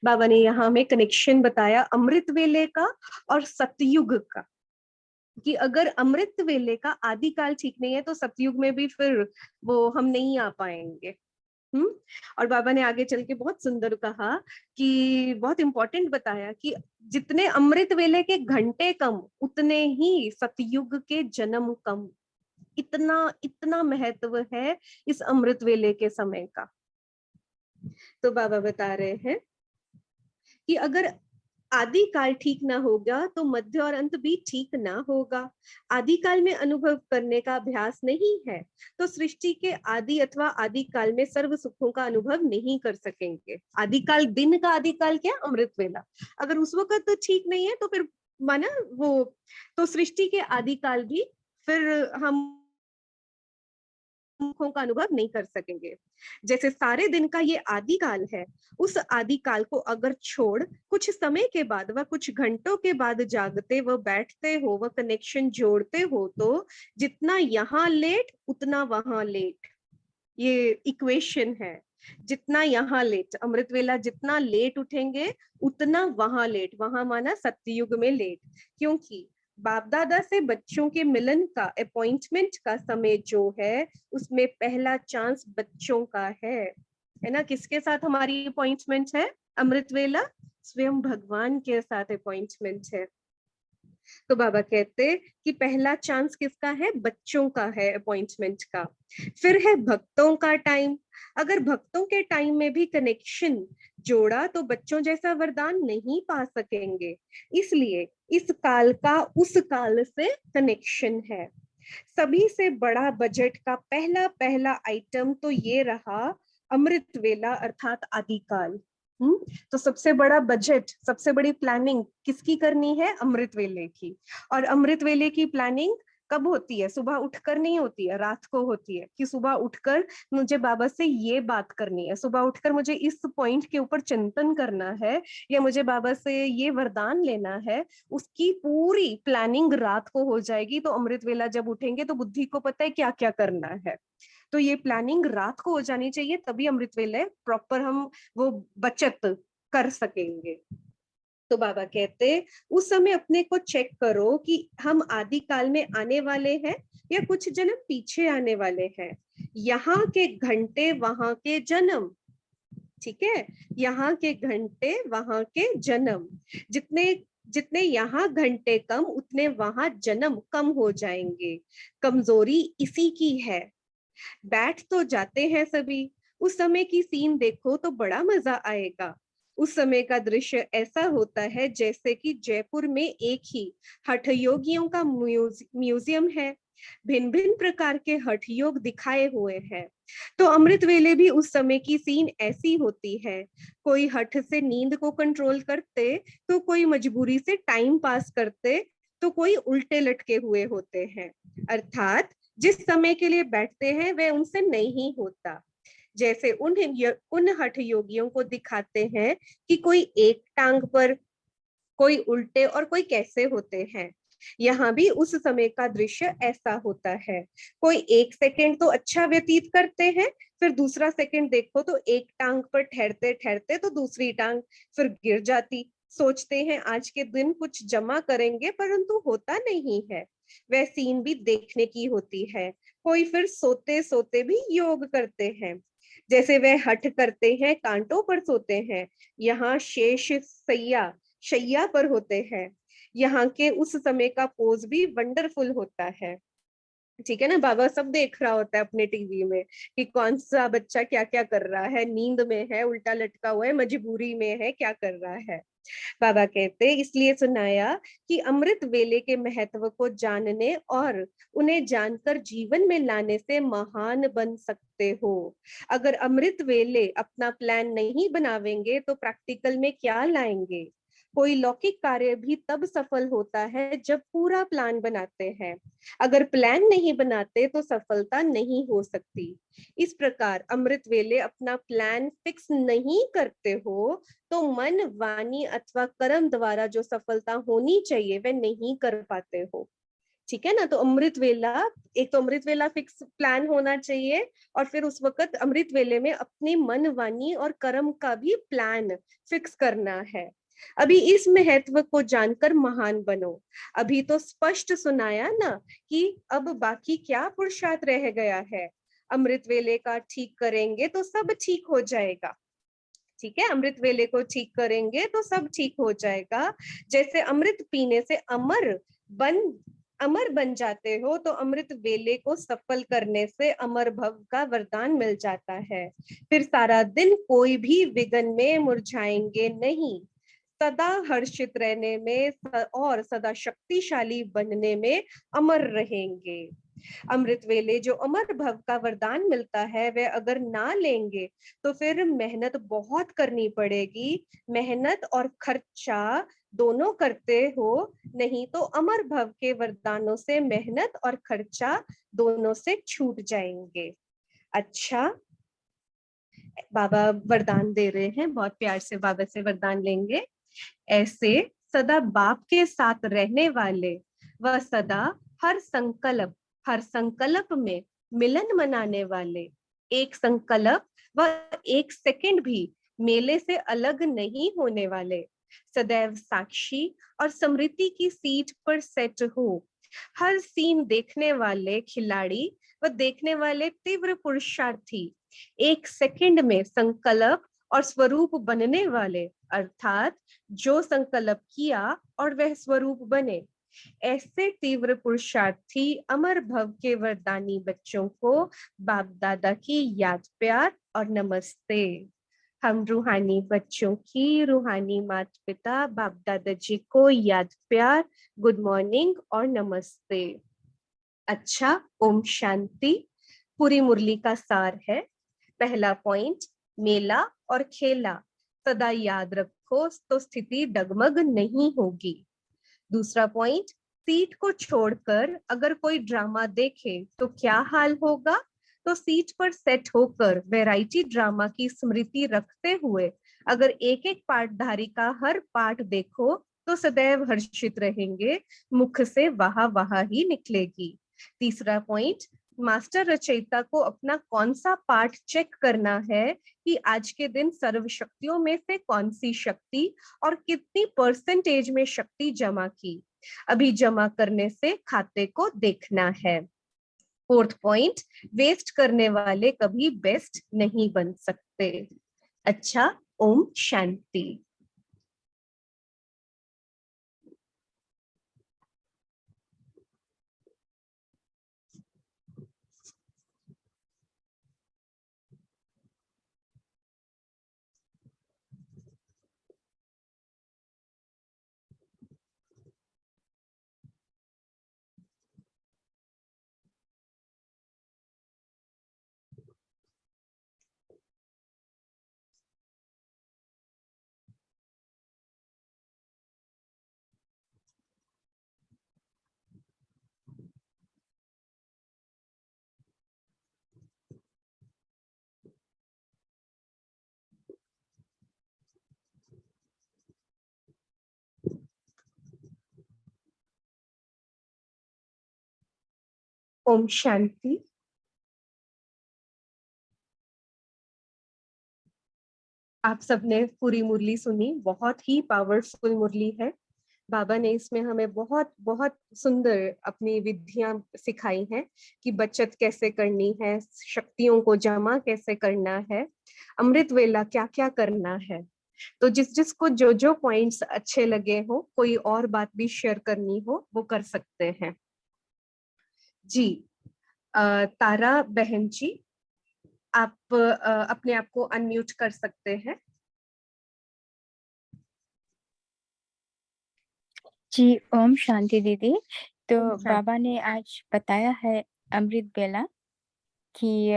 [SPEAKER 1] बाबा ने यहाँ हमें कनेक्शन बताया अमृत वेले का और सतयुग का, कि अगर अमृत वेले का आदि काल ठीक नहीं है तो सतयुग में भी फिर वो हम नहीं आ पाएंगे। हम्म। और बाबा ने आगे चल के बहुत सुंदर कहा कि बहुत इंपॉर्टेंट बताया कि जितने अमृत वेले के घंटे कम उतने ही सतयुग के जन्म कम। इतना इतना महत्व है इस अमृत वेले के समय का। तो बाबा बता रहे हैं कि अगर आदि काल ठीक ना होगा तो मध्य और अंत भी ठीक ना होगा। आदि काल में अनुभव करने का अभ्यास नहीं है तो सृष्टि के आदि अथवा आदि काल में सर्व सुखों का अनुभव नहीं कर सकेंगे। आदि काल दिन का आदि काल क्या, अमृत वेला, अगर उस वक्त तो ठीक नहीं है तो फिर माना वो तो सृष्टि के आदि काल भी फिर हम सुखों का अनुभव नहीं कर सकेंगे। जैसे सारे दिन का ये आदि काल है, उस आदि काल को अगर छोड़ कुछ समय के बाद व कुछ घंटों के बाद जागते व बैठते हो व कनेक्शन जोड़ते हो तो जितना यहाँ लेट उतना वहां लेट, ये इक्वेशन है। जितना यहाँ लेट, अमृत वेला जितना लेट उठेंगे उतना वहां लेट, वहां माना सत्ययुग में लेट। क्योंकि बाप दादा से बच्चों के मिलन का अपॉइंटमेंट का समय जो है उसमें पहला चांस बच्चों का है ना। किसके साथ हमारी अपॉइंटमेंट है अमृत वेला, स्वयं भगवान के साथ अपॉइंटमेंट है। तो बाबा कहते कि पहला चांस किसका है, बच्चों का है अपॉइंटमेंट का। फिर है भक्तों का टाइम। अगर भक्तों के टाइम में भी कनेक्शन जोड़ा तो बच्चों जैसा वरदान नहीं पा सकेंगे। इसलिए इस काल का उस काल से कनेक्शन है। सभी से बड़ा बजट का पहला पहला आइटम तो ये रहा अमृत वेला अर्थात आदिकाल। तो सबसे बड़ा बजट, सबसे बड़ी प्लानिंग किसकी करनी है, अमृत वेले की। और अमृत वेले की प्लानिंग कब होती है, सुबह उठकर नहीं होती है, रात को होती है। कि सुबह उठकर मुझे बाबा से ये बात करनी है, सुबह उठकर मुझे इस पॉइंट के ऊपर चिंतन करना है, या मुझे बाबा से ये वरदान लेना है। उसकी पूरी प्लानिंग रात को हो जाएगी। तो अमृत वेला जब उठेंगे तो बुद्धि को पता है क्या क्या करना है। तो ये प्लानिंग रात को हो जानी चाहिए, तभी अमृत वेला प्रॉपर हम वो बचत कर सकेंगे। तो बाबा कहते उस समय अपने को चेक करो कि हम आदि काल में आने वाले हैं या कुछ जन्म पीछे आने वाले हैं। यहाँ के घंटे वहां के जन्म, ठीक है, यहाँ के घंटे वहां के जन्म। जितने जितने यहाँ घंटे कम उतने वहां जन्म कम हो जाएंगे। कमजोरी इसी की है। बैठ तो जाते हैं सभी, उस समय की सीन देखो तो बड़ा मजा आएगा। उस समय का दृश्य ऐसा होता है जैसे कि जयपुर में एक ही हठ योगियों का म्यूजियम है। भिन्न भिन्न प्रकार के हठ योग दिखाए हुए हैं। तो अमृत वेले भी उस समय की सीन ऐसी होती है। कोई हठ से नींद को कंट्रोल करते, तो कोई मजबूरी से टाइम पास करते, तो कोई उल्टे लटके हुए होते हैं। अर्थात जिस समय के लिए बैठते हैं वह उनसे नहीं होता। जैसे उन हठ योगियों को दिखाते हैं कि कोई एक टांग पर, कोई उल्टे और कोई कैसे होते हैं। यहाँ भी उस समय का दृश्य ऐसा होता है। कोई एक सेकंड तो अच्छा व्यतीत करते हैं, फिर दूसरा सेकंड देखो तो एक टांग पर ठहरते ठहरते तो दूसरी टांग फिर गिर जाती। सोचते हैं आज के दिन कुछ जमा करेंगे, परंतु होता नहीं है। वह सीन भी देखने की होती है। कोई फिर सोते सोते भी योग करते हैं। जैसे वह हठ करते हैं कांटों पर सोते हैं, यहाँ शेष सैया शैया पर होते हैं। यहाँ के उस समय का पोज भी वंडरफुल होता है। ठीक है ना, बाबा सब देख रहा होता है अपने टीवी में कि कौन सा बच्चा क्या क्या कर रहा है, नींद में है, उल्टा लटका हुआ है, मजबूरी में है, क्या कर रहा है। बाबा कहते इसलिए सुनाया कि अमृत वेले के महत्व को जानने और उन्हें जानकर जीवन में लाने से महान बन सकते हो। अगर अमृत वेले अपना प्लान नहीं बनावेंगे तो प्रैक्टिकल में क्या लाएंगे। कोई लौकिक कार्य भी तब सफल होता है जब पूरा प्लान बनाते हैं। अगर प्लान नहीं बनाते तो सफलता नहीं हो सकती। इस प्रकार अमृत वेले अपना प्लान फिक्स नहीं करते हो तो मन, वाणी अथवा कर्म द्वारा जो सफलता होनी चाहिए वह नहीं कर पाते हो। ठीक है ना, तो अमृत वेला, एक तो अमृत वेला फिक्स प्लान होना चाहिए, और फिर उस वक्त अमृत वेले में अपने मन, वाणी और कर्म का भी प्लान फिक्स करना है। अभी इस महत्व को जानकर महान बनो। अभी तो स्पष्ट सुनाया ना कि अब बाकी क्या पुरुषार्थ रह गया है। अमृत वेले का ठीक करेंगे तो सब ठीक हो जाएगा। ठीक है, अमृत वेले को ठीक करेंगे तो सब ठीक हो जाएगा। जैसे अमृत पीने से बन अमर बन जाते हो, तो अमृत वेले को सफल करने से अमर भव का वरदान मिल जाता है। फिर सारा दिन कोई भी विघ्न में मुरझाएंगे नहीं। सदा हर्षित रहने में और सदा शक्तिशाली बनने में अमर रहेंगे। अमृत वेले जो अमर भव का वरदान मिलता है वह अगर ना लेंगे तो फिर मेहनत बहुत करनी पड़ेगी। मेहनत और खर्चा दोनों करते हो, नहीं तो अमर भव के वरदानों से मेहनत और खर्चा दोनों से छूट जाएंगे। अच्छा, बाबा वरदान दे रहे हैं, बहुत प्यार से बाबा से वरदान लेंगे। ऐसे सदा बाप के साथ रहने वाले व सदा हर संकल्प में मिलन मनाने वाले, एक संकल्प व एक सेकंड भी मेले से अलग नहीं होने वाले, सदैव साक्षी और स्मृति की सीट पर सेट हो। हर सीन देखने वाले खिलाड़ी व देखने वाले तीव्र पुरुषार्थी, एक सेकंड में संकल्प और स्वरूप बनने वाले, अर्थात जो संकल्प किया और वह स्वरूप बने, ऐसे तीव्र पुरुषार्थी अमर भव के वरदानी बच्चों को बाप दादा की याद, प्यार और नमस्ते। हम रूहानी बच्चों की रूहानी माता पिता बाप दादा जी को याद, प्यार, गुड मॉर्निंग और नमस्ते। अच्छा, ओम शांति। पूरी मुरली का सार है। पहला पॉइंट, मेला और खेला सदा याद रखो तो स्थिति डगमग नहीं होगी। दूसरा पॉइंट, सीट को छोड़कर अगर कोई ड्रामा देखे तो क्या हाल होगा। तो सीट पर सेट होकर वैरायटी ड्रामा की स्मृति रखते हुए अगर एक एक पाठधारी का हर पाठ देखो तो सदैव हर्षित रहेंगे, मुख से वाह वाह ही निकलेगी। तीसरा पॉइंट, मास्टर रचयिता को अपना कौन सा पाठ चेक करना है कि आज के दिन सर्व शक्तियों में से कौन सी शक्ति और कितनी परसेंटेज में शक्ति जमा की, अभी जमा करने से खाते को देखना है। फोर्थ पॉइंट, वेस्ट करने वाले कभी बेस्ट नहीं बन सकते। अच्छा, ओम शांति। ओम शांति। आप सबने पूरी मुरली सुनी, बहुत ही पावरफुल मुरली है। बाबा ने इसमें हमें बहुत बहुत सुंदर अपनी विधियां सिखाई हैं कि बचत कैसे करनी है, शक्तियों को जमा कैसे करना है, अमृत वेला क्या क्या करना है। तो जिस जिसको जो जो पॉइंट्स अच्छे लगे हो, कोई और बात भी शेयर करनी हो, वो कर सकते हैं। जी, तारा बहन जी, आप अपने आप को अनम्यूट कर सकते हैं।
[SPEAKER 2] जी, ओम शांति दीदी। तो
[SPEAKER 1] ओम शांति।
[SPEAKER 2] बाबा ने आज बताया है अमृत बेला कि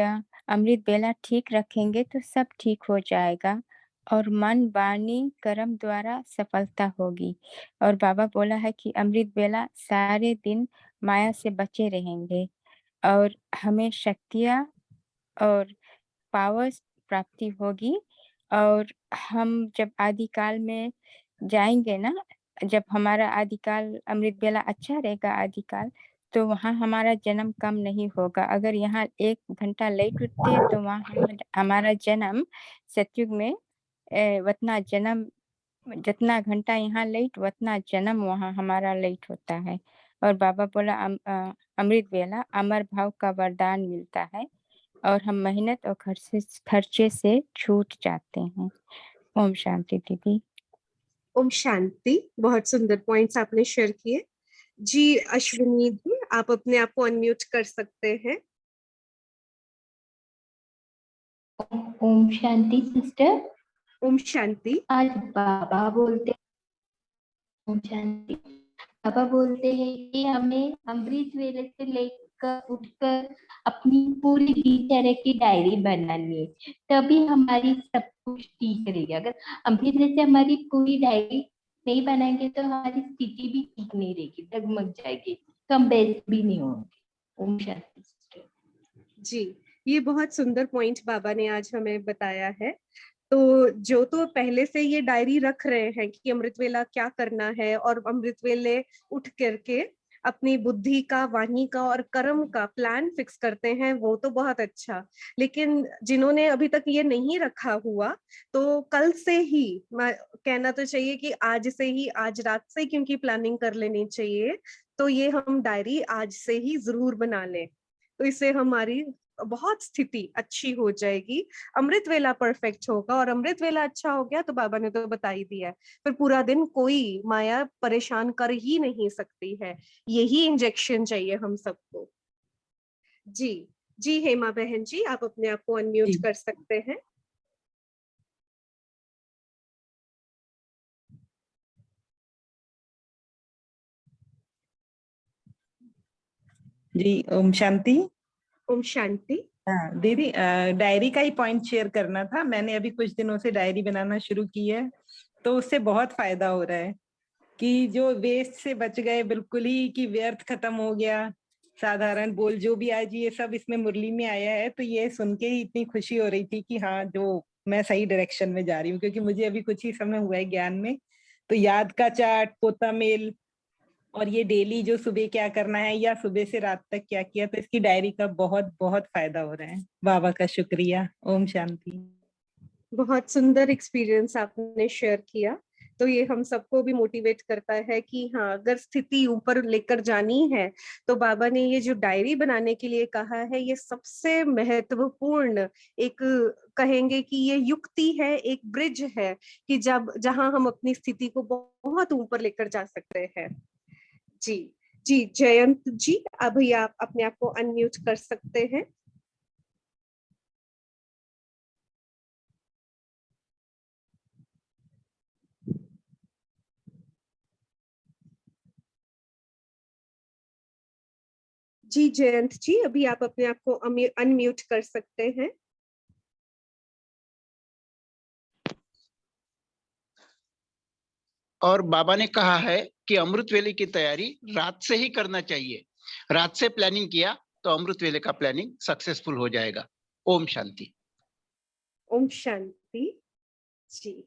[SPEAKER 2] अमृत बेला ठीक रखेंगे तो सब ठीक हो जाएगा और मन, वाणी, कर्म द्वारा सफलता होगी। और बाबा बोला है कि अमृत बेला सारे दिन माया से बचे रहेंगे और हमें शक्तियाँ और पावर्स प्राप्ति होगी। और हम जब आदिकाल में जाएँगे ना, जब हमारा आदिकाल अमृत बेला अच्छा रहेगा आदिकाल, तो वहाँ हमारा जन्म कम नहीं होगा। अगर यहाँ 1 घंटा लेट उठते तो वहाँ हमारा जन्म सतयुग में उतना जन्म जितना घंटा यहाँ लेट उतना जन्म वहाँ हमारा लेट होता है। और बाबा बोला अमृत वेला अमर भाव का वरदान मिलता है और हम मेहनत और खर्चे से छूट जाते हैं। ओम शांति दीदी।
[SPEAKER 1] ओम शांति। बहुत सुंदर पॉइंट्स आपने शेयर किए। जी अश्विनी जी, आप अपने आप को अनम्यूट कर सकते हैं।
[SPEAKER 3] ओम शांति सिस्टर।
[SPEAKER 1] ओम शांति।
[SPEAKER 3] आज बाबा बोलते ओम शांति बाबा बोलते हैं कि हमें अमृत वेले से लेकर उठकर अपनी पूरी दिनचर्या की डायरी बनानी है, तभी हमारी सब कुछ ठीक रहेगी। अगर अमृत वेले से हमारी पूरी डायरी नहीं बनाएंगे तो हमारी स्थिति भी ठीक नहीं रहेगी, डगमग जाएगी, तो हम बेस्ट भी नहीं होंगे। ओम शांति सिस्टर।
[SPEAKER 1] जी, ये बहुत सुंदर पॉइंट बाबा ने आज हमें बताया है। तो जो तो पहले से ये डायरी रख रहे हैं कि अमृत वेला क्या करना है और अमृत वेले उठ करके अपनी बुद्धि का, वाणी का और कर्म का प्लान फिक्स करते हैं, वो तो बहुत अच्छा। लेकिन जिन्होंने अभी तक ये नहीं रखा हुआ, तो कल से ही, कहना तो चाहिए कि आज से ही, आज रात से, क्योंकि प्लानिंग कर लेनी चाहिए। तो ये हम डायरी आज से ही जरूर बना लें, तो इससे हमारी बहुत स्थिति अच्छी हो जाएगी। अमृत वेला परफेक्ट होगा, और अमृत वेला अच्छा हो गया तो बाबा ने तो बता ही दिया है, फिर पूरा दिन कोई माया परेशान कर ही नहीं सकती है। यही इंजेक्शन चाहिए हम सबको। जी जी, हेमा बहन जी, आप अपने आप को अनम्यूट कर सकते हैं।
[SPEAKER 4] जी, ओम शांति।
[SPEAKER 1] ओम शांति।
[SPEAKER 4] हाँ दीदी, डायरी का ही पॉइंट शेयर करना था। मैंने अभी कुछ दिनों से डायरी बनाना शुरू की है, तो उससे बहुत फायदा हो रहा है कि जो वेस्ट से बच गए बिल्कुल ही, कि व्यर्थ खत्म हो गया। साधारण बोल जो भी आज ये सब इसमें मुरली में आया है, तो ये सुन के ही इतनी खुशी हो रही थी कि हाँ, जो मैं सही डायरेक्शन में जा रही हूँ, क्योंकि मुझे अभी कुछ ही समय हुआ है ज्ञान में। तो याद का चार्ट, पोता मेल, और ये डेली जो सुबह क्या करना है या सुबह से रात तक क्या किया, तो इसकी डायरी का बहुत बहुत फायदा हो रहा है। बाबा का शुक्रिया। ओम शांति।
[SPEAKER 1] बहुत सुंदर एक्सपीरियंस आपने शेयर किया। तो ये हम सबको भी मोटिवेट करता है कि हाँ, अगर स्थिति ऊपर लेकर जानी है, तो बाबा ने ये जो डायरी बनाने के लिए कहा है, ये सबसे महत्वपूर्ण एक, कहेंगे कि ये युक्ति है, एक ब्रिज है, कि जब जहां हम अपनी स्थिति को बहुत ऊपर लेकर जा सकते हैं। जी जी, जयंत जी, अभी आप अपने आप को अनम्यूट कर सकते हैं। जी जयंत जी, अभी आप अपने आप को अनम्यूट कर सकते हैं।
[SPEAKER 5] और बाबा ने कहा है कि अमृत वेले की तैयारी रात से ही करना चाहिए। रात से प्लानिंग किया तो अमृत वेले का प्लानिंग सक्सेसफुल हो जाएगा। ओम शांति।
[SPEAKER 1] ओम शांति। जी,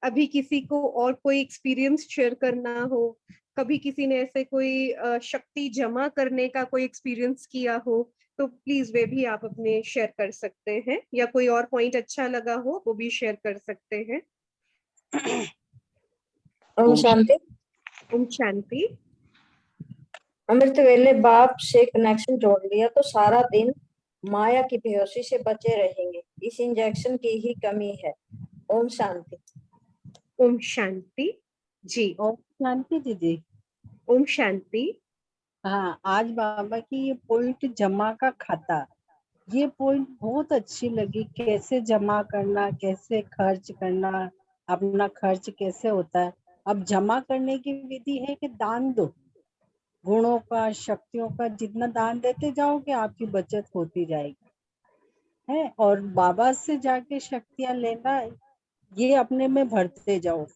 [SPEAKER 1] अभी किसी को और कोई एक्सपीरियंस शेयर करना हो, कभी किसी ने ऐसे कोई शक्ति जमा करने का कोई एक्सपीरियंस किया हो, तो प्लीज वे भी आप अपने शेयर कर सकते हैं, या कोई और पॉइंट अच्छा लगा हो वो भी शेयर कर सकते हैं।
[SPEAKER 6] ओम शांति।
[SPEAKER 1] ओम शांति।
[SPEAKER 6] अमृत वेले बाप से कनेक्शन जोड़ लिया तो सारा दिन माया की बेहोशी से बचे रहेंगे। इस इंजेक्शन की ही कमी है। ओम शांति।
[SPEAKER 1] ओम शांति जी।
[SPEAKER 7] ओम शांति दीदी।
[SPEAKER 1] ओम शांति।
[SPEAKER 7] हाँ, आज बाबा की ये पॉइंट जमा का खाता, ये पॉइंट बहुत अच्छी लगी। कैसे जमा करना, कैसे खर्च करना, अपना खर्च कैसे होता है। अब जमा करने की विधि है कि दान दो, गुणों का, शक्तियों का, जितना दान देते जाओगे आपकी बचत होती जाएगी है। और बाबा से जाके शक्तियां लेना, ये अपने में भरते जाओ,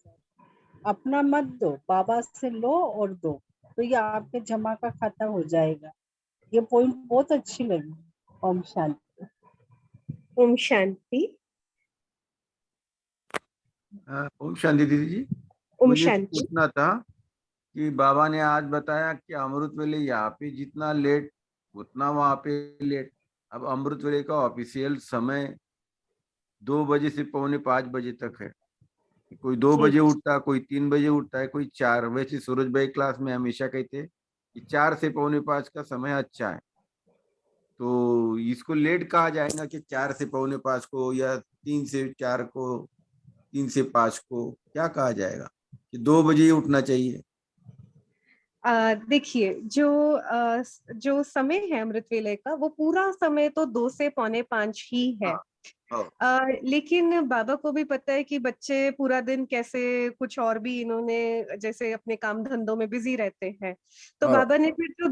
[SPEAKER 7] अपना मत दो, बाबा से लो और दो, तो ये आपके जमा का खाता हो जाएगा। ये पॉइंट बहुत अच्छी लगी। ओम शांति।
[SPEAKER 1] ओम शांति।
[SPEAKER 8] ओम शांति दीदी जी।
[SPEAKER 1] ओम
[SPEAKER 8] मुझे
[SPEAKER 1] शांति।
[SPEAKER 8] पूछना था कि बाबा ने आज बताया कि अमृत वेले यहाँ पे जितना लेट उतना वहाँ पे लेट। अब अमृत वेले का ऑफिशियल समय 2 बजे से पौने 5 बजे तक है। कोई 2
[SPEAKER 1] जी।
[SPEAKER 8] बजे उठता है, कोई 3 बजे उठता है, कोई 4। वैसे सूरज भाई क्लास में हमेशा कहते हैं कि 4 से पौने 5 का समय अच्छा है। तो इसको लेट कहा जाएगा कि 4 से पौने 5 को, या 3 से 4 को, 3 से 5 को, क्या कहा जाएगा कि 2 बजे ही उठना चाहिए?
[SPEAKER 1] देखिए, जो समय है अमृत वेले का, वो पूरा समय तो 2 से पौने 5 ही है। लेकिन बाबा को भी पता है कि बच्चे पूरा दिन कैसे कुछ और भी इन्होंने जैसे अपने काम धंधों में बिजी रहते हैं, तो बाबा ने फिर जो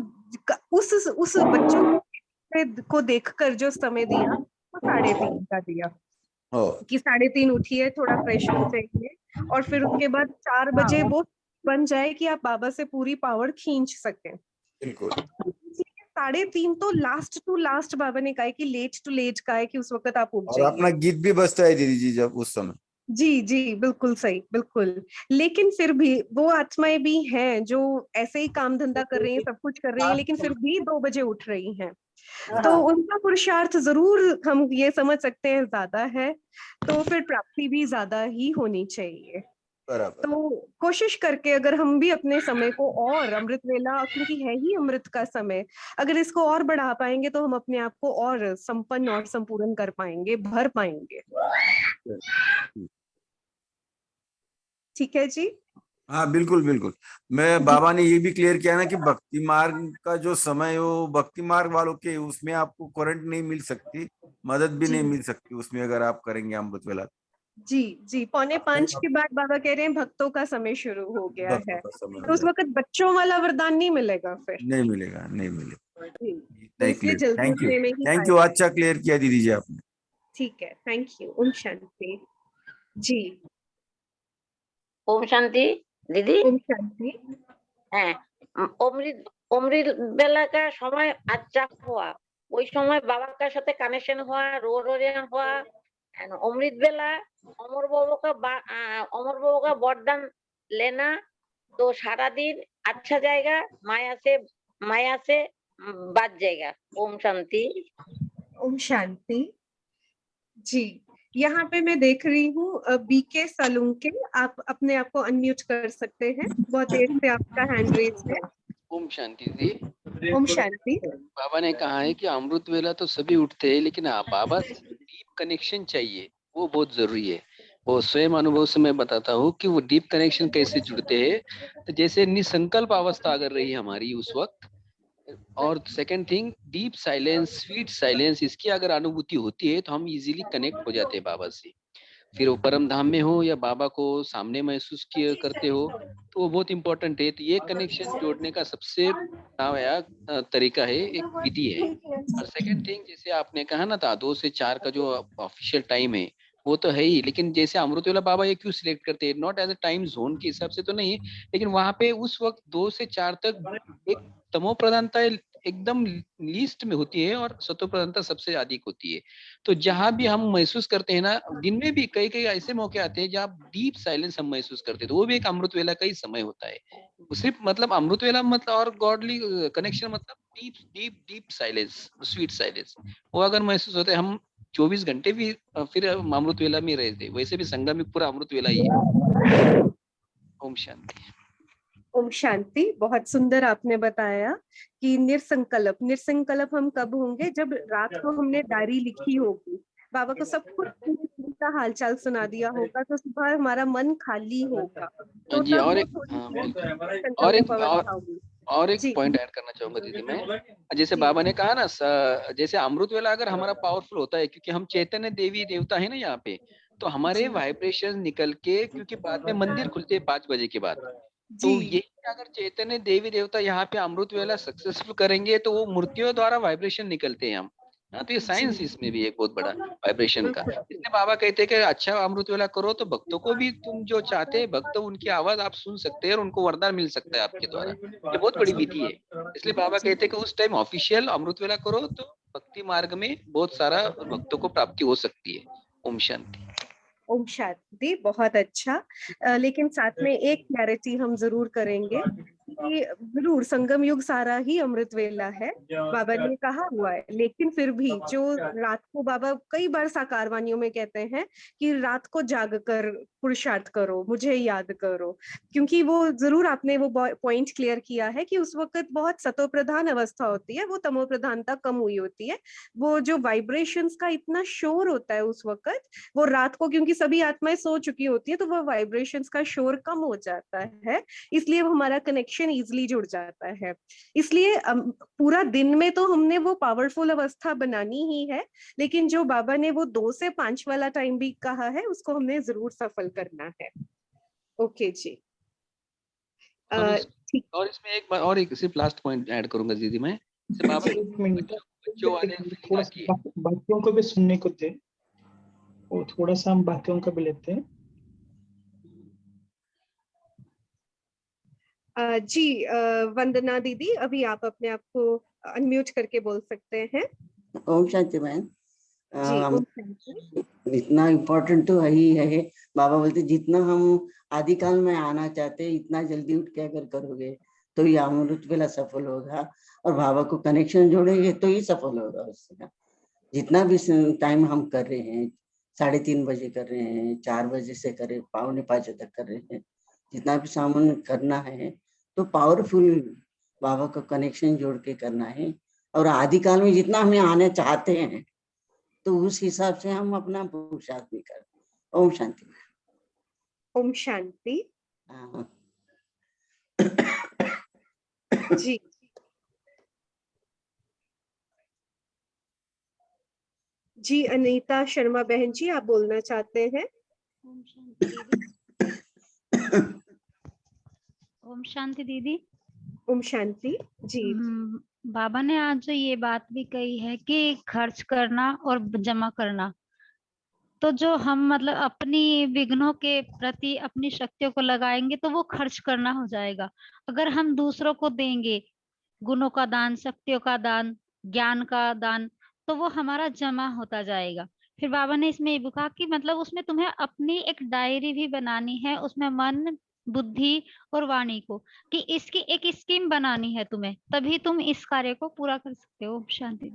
[SPEAKER 1] उस बच्चों को देखकर जो समय दिया वो 3:30 का दिया कि 3:30 उठिए, थोड़ा फ्रेश हो जाइए, और फिर उसके बाद 4 बजे वो बन जाए कि आप बाबा से पूरी पावर खींच सकें।
[SPEAKER 8] बिल्कुल।
[SPEAKER 1] 3:30 तो लास्ट टू लास्ट बाबा ने कहा है कि लेट टू लेट का है कि उस वक्त आप उठ
[SPEAKER 8] और
[SPEAKER 1] जाइए।
[SPEAKER 8] अपना गीत भी बजता है दीदी जी जब उस समय।
[SPEAKER 1] जी जी, बिल्कुल सही, बिल्कुल। लेकिन फिर भी वो आत्माएं भी हैं जो ऐसे ही काम धंधा कर रही हैं, सब कुछ कर रही हैं, लेकिन फिर भी 2 बजे उठ रही हैं। तो उनका पुरुषार्थ जरूर हम ये समझ सकते हैं ज्यादा है, तो फिर प्राप्ति भी ज्यादा ही होनी चाहिए।
[SPEAKER 8] बराबर।
[SPEAKER 1] तो कोशिश करके अगर हम भी अपने समय को और अमृत वेला, क्योंकि है ही अमृत का समय, अगर इसको और बढ़ा पाएंगे तो हम अपने आप को और संपन्न और संपूर्ण कर पाएंगे, भर पाएंगे। ठीक है जी।
[SPEAKER 8] हाँ बिल्कुल बिल्कुल। मैं बाबा ने ये भी क्लियर किया ना कि भक्ति मार्ग का जो समय है वो भक्ति मार्ग वालों के, उसमें आपको करंट नहीं मिल सकती, मदद भी
[SPEAKER 1] जी
[SPEAKER 8] नहीं मिल सकती उसमें अगर आप करेंगे अमृत वेला।
[SPEAKER 1] जी जी, 4:45 के बाद बाबा कह रहे हैं भक्तों का समय शुरू हो गया
[SPEAKER 8] भक्तों
[SPEAKER 1] है,
[SPEAKER 8] का समय
[SPEAKER 1] तो
[SPEAKER 8] हो
[SPEAKER 1] उस
[SPEAKER 8] जाए।
[SPEAKER 1] वक्त बच्चों वाला वरदान नहीं मिलेगा फिर।
[SPEAKER 8] नहीं मिलेगा, नहीं मिलेगा।
[SPEAKER 1] जी, तो
[SPEAKER 8] नहीं
[SPEAKER 1] इसलिए
[SPEAKER 8] क्लियर।
[SPEAKER 1] जल्दी
[SPEAKER 8] थैंक यू,
[SPEAKER 1] उठने में ही
[SPEAKER 8] थैंक यू।
[SPEAKER 1] फायदा है।
[SPEAKER 8] अच्छा क्लियर किया दीदी जी आपने।
[SPEAKER 1] ठीक है, थैंक यू। ओम शांति जी।
[SPEAKER 9] ओम शांति दीदी।
[SPEAKER 1] ओम शांति।
[SPEAKER 9] হ্যাঁ, অমৃত অমৃত বেলাকার সময় আচ্ছা হওয়া, ওই সময় বাবার সাথে কানেকশন হওয়া, রোরিয়ান হওয়া, অমৃত বেলা অমর বাবু का वरदान लेना, तो सारा दिन अच्छा जाएगा, माया से बच जाएगा। ओम शांति।
[SPEAKER 1] ओम शांति जी। यहाँ पे मैं देख रही हूँ बीके सलूंके, आप अपने आप को अनम्यूट कर सकते हैं, बहुत देर से आपका हैंड रेज है।
[SPEAKER 10] ओम शांति दी।
[SPEAKER 1] ओम शांति।
[SPEAKER 10] बाबा ने कहा है कि अमृत वेला तो सभी उठते हैं, लेकिन बाबा से डीप कनेक्शन चाहिए, वो बहुत जरूरी है। वो स्वयं अनुभव से मैं बताता हूँ कि वो डीप कनेक्शन कैसे जुड़ते हैं। तो जैसे निसंकल्प अवस्था अगर रही हमारी उस वक्त, और second thing deep silence, sweet silence, इसकी अगर अनुभूति होती है तो हम इजीली कनेक्ट हो जाते हैं बाबा से। फिर वो परम धाम में हो या बाबा को सामने महसूस किए करते हो, तो वो बहुत इंपॉर्टेंट है। तो ये कनेक्शन जोड़ने का सबसे तरीका है, एक विधि है। और सेकंड थिंग, जैसे आपने कहा ना था 2 से 4 का जो ऑफिशियल टाइम है वो तो है ही, लेकिन जैसे अमृतवेला बाबा ये क्यों सिलेक्ट करते हैं, not as a time zone के हिसाब से तो नहीं, लेकिन वहां पे उस वक्त 2 से 4 तक एक तमो प्रधानता एकदम लीस्ट में होती है और सतो प्रधानता सबसे अधिक होती है। तो जहां भी हम महसूस करते हैं ना, दिन में भी कई कई ऐसे मौके आते हैं जहाँ डीप साइलेंस हम महसूस करते हैं, तो वो भी एक अमृत वेला का ही समय होता है। सिर्फ मतलब अमृत वेला मतलब और गॉडली कनेक्शन मतलब deep deep deep silence, sweet silence, वो अगर महसूस होता है, हम 24 घंटे भी फिर अमृत वेला में रहते, वैसे भी संगम में पूरा अमृत वेला ही है। ओम शांति।
[SPEAKER 1] ओम शांति। बहुत सुंदर आपने बताया कि निरसंकल्प हम कब होंगे, जब रात को हमने डायरी लिखी होगी, बाबा को सब कुछ का हालचाल सुना दिया होगा, तो सुबह हमारा मन खाली होगा, तो
[SPEAKER 10] जी,
[SPEAKER 1] तब
[SPEAKER 10] और
[SPEAKER 1] वो
[SPEAKER 10] एक
[SPEAKER 1] थोड़ी
[SPEAKER 10] हाँ बिल्कुल,
[SPEAKER 1] संकल्प अवस्था होगी।
[SPEAKER 10] और एक
[SPEAKER 1] जी
[SPEAKER 10] पॉइंट ऐड करना चाहूंगा दीदी मैं। जैसे
[SPEAKER 1] जी
[SPEAKER 10] बाबा ने कहा ना जैसे अमृत वेला अगर हमारा पावरफुल होता है, क्योंकि हम चैतन्य देवी देवता है ना यहाँ पे, तो हमारे
[SPEAKER 1] जी
[SPEAKER 10] वाइब्रेशन निकल के, क्योंकि बाद में मंदिर खुलते हैं 5 बजे के बाद, तो
[SPEAKER 1] जी
[SPEAKER 10] ये अगर चैतन्य देवी देवता यहाँ पे अमृत वेला सक्सेसफुल करेंगे तो वो मूर्तियों द्वारा वाइब्रेशन निकलते हैं हम। हाँ, तो ये साइंस
[SPEAKER 1] जी
[SPEAKER 10] इसमें भी एक बहुत बड़ा वाइब्रेशन का।
[SPEAKER 1] बिल्कुल
[SPEAKER 10] इसलिए बाबा कहते हैं कि अच्छा अमृत वेला करो तो भक्तों को भी तुम जो चाहते हैं, भक्त उनकी आवाज आप सुन सकते हैं और उनको वरदान मिल सकता है आपके द्वारा। ये बहुत बड़ी विधि है। इसलिए बाबा कहते हैं कि उस टाइम ऑफिशियल अमृत वेला करो तो भक्ति मार्ग में बहुत सारा भक्तों को प्राप्ति हो सकती है। ओम शांति।
[SPEAKER 1] ओम शांति। बहुत अच्छा। लेकिन साथ में एक क्लैरिटी हम जरूर करेंगे कि जरूर संगम युग सारा ही अमृत वेला है, बाबा ने कहा हुआ है, लेकिन फिर भी जो रात को, बाबा कई बार साकार वाणियों में कहते हैं कि रात को जाग कर पुरुषार्थ करो, मुझे याद करो, क्योंकि वो जरूर आपने वो पॉइंट क्लियर किया है कि उस वक्त बहुत सतो प्रधान अवस्था होती है, वो तमो प्रधानता कम हुई होती है, वो जो वाइब्रेशंस का इतना शोर होता है उस वक्त, वो रात को क्योंकि सभी आत्माएं सो चुकी होती है, तो वो वाइब्रेशंस का शोर कम हो जाता है, इसलिए वो हमारा कनेक्शन इजिली जुड़ जाता है। इसलिए पूरा दिन में तो हमने वो पावरफुल अवस्था बनानी ही है, लेकिन जो बाबा ने वो 2 से 5 वाला टाइम भी कहा है, उसको हमने जरूर सफल करना है। ओके जी। ठीक।
[SPEAKER 10] और इसमें एक बार और एक सिर्फ लास्ट पॉइंट ऐड करूंगा दीदी मैं। जैसे बाबा
[SPEAKER 1] जी
[SPEAKER 11] एक मिनट,
[SPEAKER 10] बच्चों वाले
[SPEAKER 11] थोड़ा सा बाकियों को भी सुनने को दे, और थोड़ा सा हम बाकियों का भी लेते हैं।
[SPEAKER 1] जी वंदना दीदी, अभी आप अपने आप को अनम्यूट करके बोल सकते हैं।
[SPEAKER 12] ओम शांति बहन।
[SPEAKER 1] जी
[SPEAKER 12] हम
[SPEAKER 1] ओम शांति।
[SPEAKER 12] इतना इम्पोर्टेंट तो है ही है। बाबा बोलते जितना हम आदिकाल में आना चाहते हैं, इतना जल्दी उठ के अगर करोगे तो ये अमृत वेला सफल होगा, और बाबा को कनेक्शन जोड़ेंगे तो ही सफल होगा उसका। जितना भी टाइम हम कर रहे हैं, 3:30 बजे कर रहे हैं, 4 बजे से करें, 4:45 तक कर रहे हैं, जितना भी सामान करना है तो पावरफुल बाबा का कनेक्शन जोड़ के करना है, और आदिकाल में जितना हमें आने चाहते हैं तो उस हिसाब से हम अपना पुरुषार्थ भी करें। ओम शांति।
[SPEAKER 1] ओम शांति। जी जी अनीता शर्मा बहन जी, आप बोलना चाहते हैं?
[SPEAKER 13] ओम शांति दीदी। ओम शांति दीदी।
[SPEAKER 1] ओम शांति जी।
[SPEAKER 13] बाबा ने आज जो ये बात भी कही है कि खर्च करना और जमा करना, तो जो हम मतलब अपनी विघ्नों के प्रति अपनी शक्तियों को लगाएंगे तो वो खर्च करना हो जाएगा। अगर हम दूसरों को देंगे गुणों का दान, शक्तियों का दान, ज्ञान का दान, तो वो हमारा जमा होता जाएगा। फिर बाबा ने इसमें ये भी कहा कि मतलब उसमें तुम्हें अपनी एक डायरी भी बनानी है, उसमें मन, बुद्धि और वाणी को, कि इसकी एक स्कीम बनानी है तुम्हें, तभी तुम इस कार्य को पूरा कर सकते हो। शांति।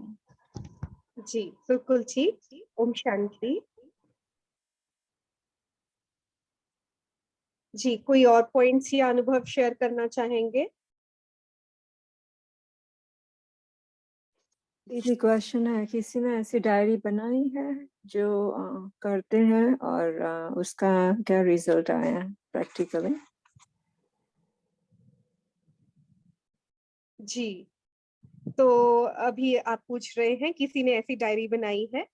[SPEAKER 1] जी बिल्कुल ठीक। ओम शांति। जी कोई और पॉइंट्स या अनुभव शेयर करना चाहेंगे?
[SPEAKER 14] इसी क्वेश्चन है, किसी ने ऐसी डायरी बनाई है जो करते हैं और उसका क्या रिजल्ट आया प्रैक्टिकली?
[SPEAKER 1] जी, तो अभी आप पूछ रहे हैं किसी ने ऐसी डायरी बनाई है,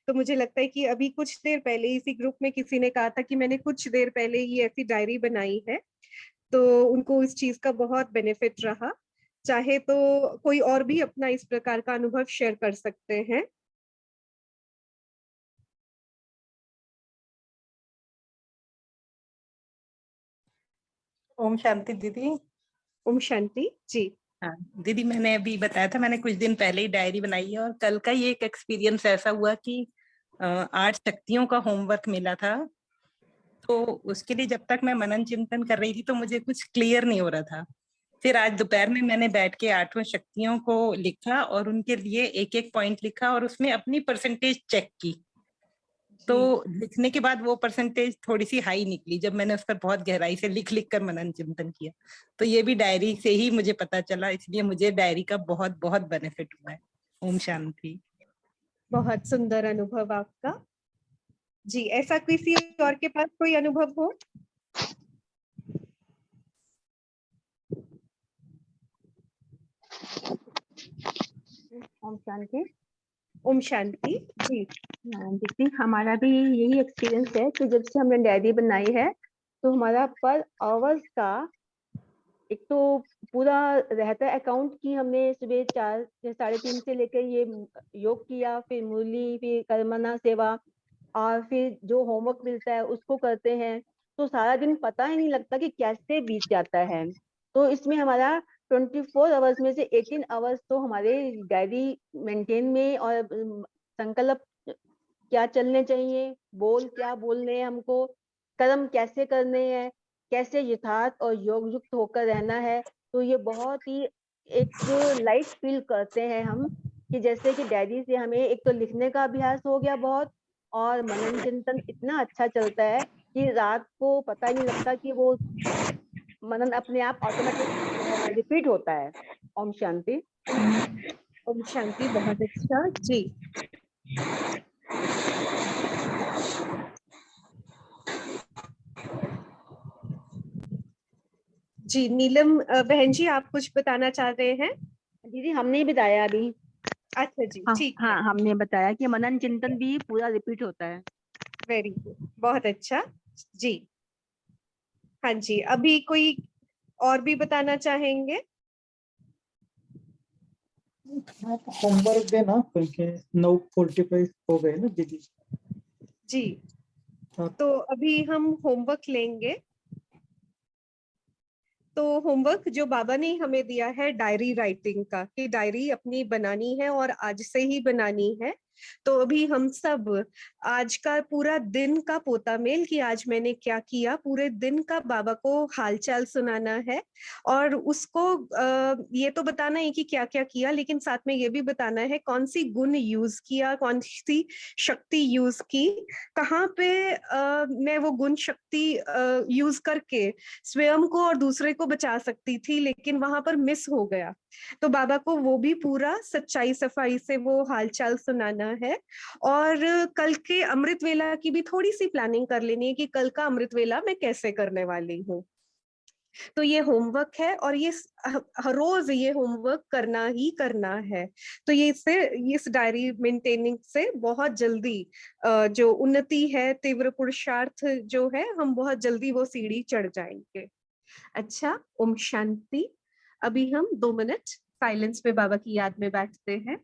[SPEAKER 1] तो मुझे लगता है कि अभी कुछ देर पहले इसी ग्रुप में किसी ने कहा था कि मैंने कुछ देर पहले ही ऐसी डायरी बनाई है, तो उनको इस चीज का बहुत बेनिफिट रहा। चाहे तो कोई और भी अपना इस प्रकार का अनुभव शेयर कर सकते हैं।
[SPEAKER 4] ओम शांति दीदी।
[SPEAKER 1] ओम शांति जी।
[SPEAKER 4] हाँ दीदी, मैंने अभी बताया था, मैंने कुछ दिन पहले ही डायरी बनाई है, और कल का ही एक एक्सपीरियंस ऐसा हुआ कि 8 शक्तियों का होमवर्क मिला था, तो उसके लिए जब तक मैं मनन चिंतन कर रही थी तो मुझे कुछ क्लियर नहीं हो रहा था। फिर आज दोपहर में मैंने बैठ के 8 शक्तियों को लिखा और उनके लिए एक एक पॉइंट लिखा और उसमें अपनी परसेंटेज चेक की। तो लिखने के बाद वो परसेंटेज थोड़ी सी हाई निकली जब मैंने उस पर बहुत गहराई से लिख लिख कर मनन चिंतन किया। तो ये भी डायरी से ही मुझे पता चला, इसलिए मुझे डायरी का बहुत बहुत बेनिफिट हुआ है। ओम शांति।
[SPEAKER 1] बहुत सुंदर अनुभव आपका जी। ऐसा किसी और के पास कोई अनुभव हो?
[SPEAKER 15] ओम शांति।
[SPEAKER 1] ओम शांति जी।
[SPEAKER 15] दीदी, हमारा भी यही एक्सपीरियंस है कि जब से हमने डायरी बनाई है तो हमारा पर आवर्स का एक तो पूरा रहता है अकाउंट की। हमने सुबह 4 या 3:30 से लेकर ये योग किया, फिर मुरली, फिर कर्मना सेवा, और फिर जो होमवर्क मिलता है उसको करते हैं। तो सारा दिन पता ही नहीं लगता कि कैसे बीत जाता है। तो इसमें हमारा 24 आवर्स में से 18 आवर्स तो हमारे डायरी मेंटेन में और संकल्प क्या चलने चाहिए, बोल क्या बोलने हैं हमको, कर्म कैसे करने हैं, कैसे यथार्थ और योग युक्त होकर रहना है। तो ये बहुत ही एक लाइट फील करते हैं हम कि जैसे कि डायरी से हमें एक तो लिखने का अभ्यास हो गया बहुत, और मनन चिंतन इतना अच्छा चलता है कि रात को पता ही नहीं लगता कि वो मनन अपने आप ऑटोमेटिक रिपीट होता है। ओम शांति।
[SPEAKER 1] ओम शांति, बहुत अच्छा जी। जी नीलम बहन जी, आप कुछ बताना चाह रहे हैं?
[SPEAKER 15] दीदी, हमने ही बताया अभी।
[SPEAKER 1] अच्छा जी, ठीक है।
[SPEAKER 15] हाँ, हमने बताया कि मनन चिंतन भी पूरा रिपीट होता है।
[SPEAKER 1] वेरी गुड, बहुत अच्छा जी। हाँ जी, अभी कोई और भी बताना चाहेंगे?
[SPEAKER 11] होमवर्क देना, क्योंकि 9:45 हो गए ना दीदी
[SPEAKER 1] जी। तो अभी हम होमवर्क लेंगे। तो होमवर्क जो बाबा ने हमें दिया है डायरी राइटिंग का, कि डायरी अपनी बनानी है और आज से ही बनानी है। तो अभी हम सब आज का पूरा दिन का पोता मेल कि आज मैंने क्या किया, पूरे दिन का बाबा को हालचाल सुनाना है। और उसको ये तो बताना है कि क्या क्या किया, लेकिन साथ में ये भी बताना है कौन सी गुण यूज किया, कौन सी शक्ति यूज की, कहाँ पे मैं वो गुण शक्ति यूज करके स्वयं को और दूसरे को बचा सकती थी, लेकिन वहां पर मिस हो गया। तो बाबा को वो भी पूरा सच्चाई सफाई से वो हालचाल सुनाना है। और कल के अमृत वेला की भी थोड़ी सी प्लानिंग कर लेनी है कि कल का अमृत वेला मैं कैसे करने वाली हूँ। तो ये होमवर्क है और ये हर रोज ये होमवर्क करना ही करना है। तो ये इससे इस डायरी मेंटेनिंग से बहुत जल्दी जो उन्नति है, तीव्र पुरुषार्थ जो है, हम बहुत जल्दी वो सीढ़ी चढ़ जाएंगे। अच्छा, ओम शांति। अभी हम 2 मिनट साइलेंस में बाबा की याद में बैठते हैं।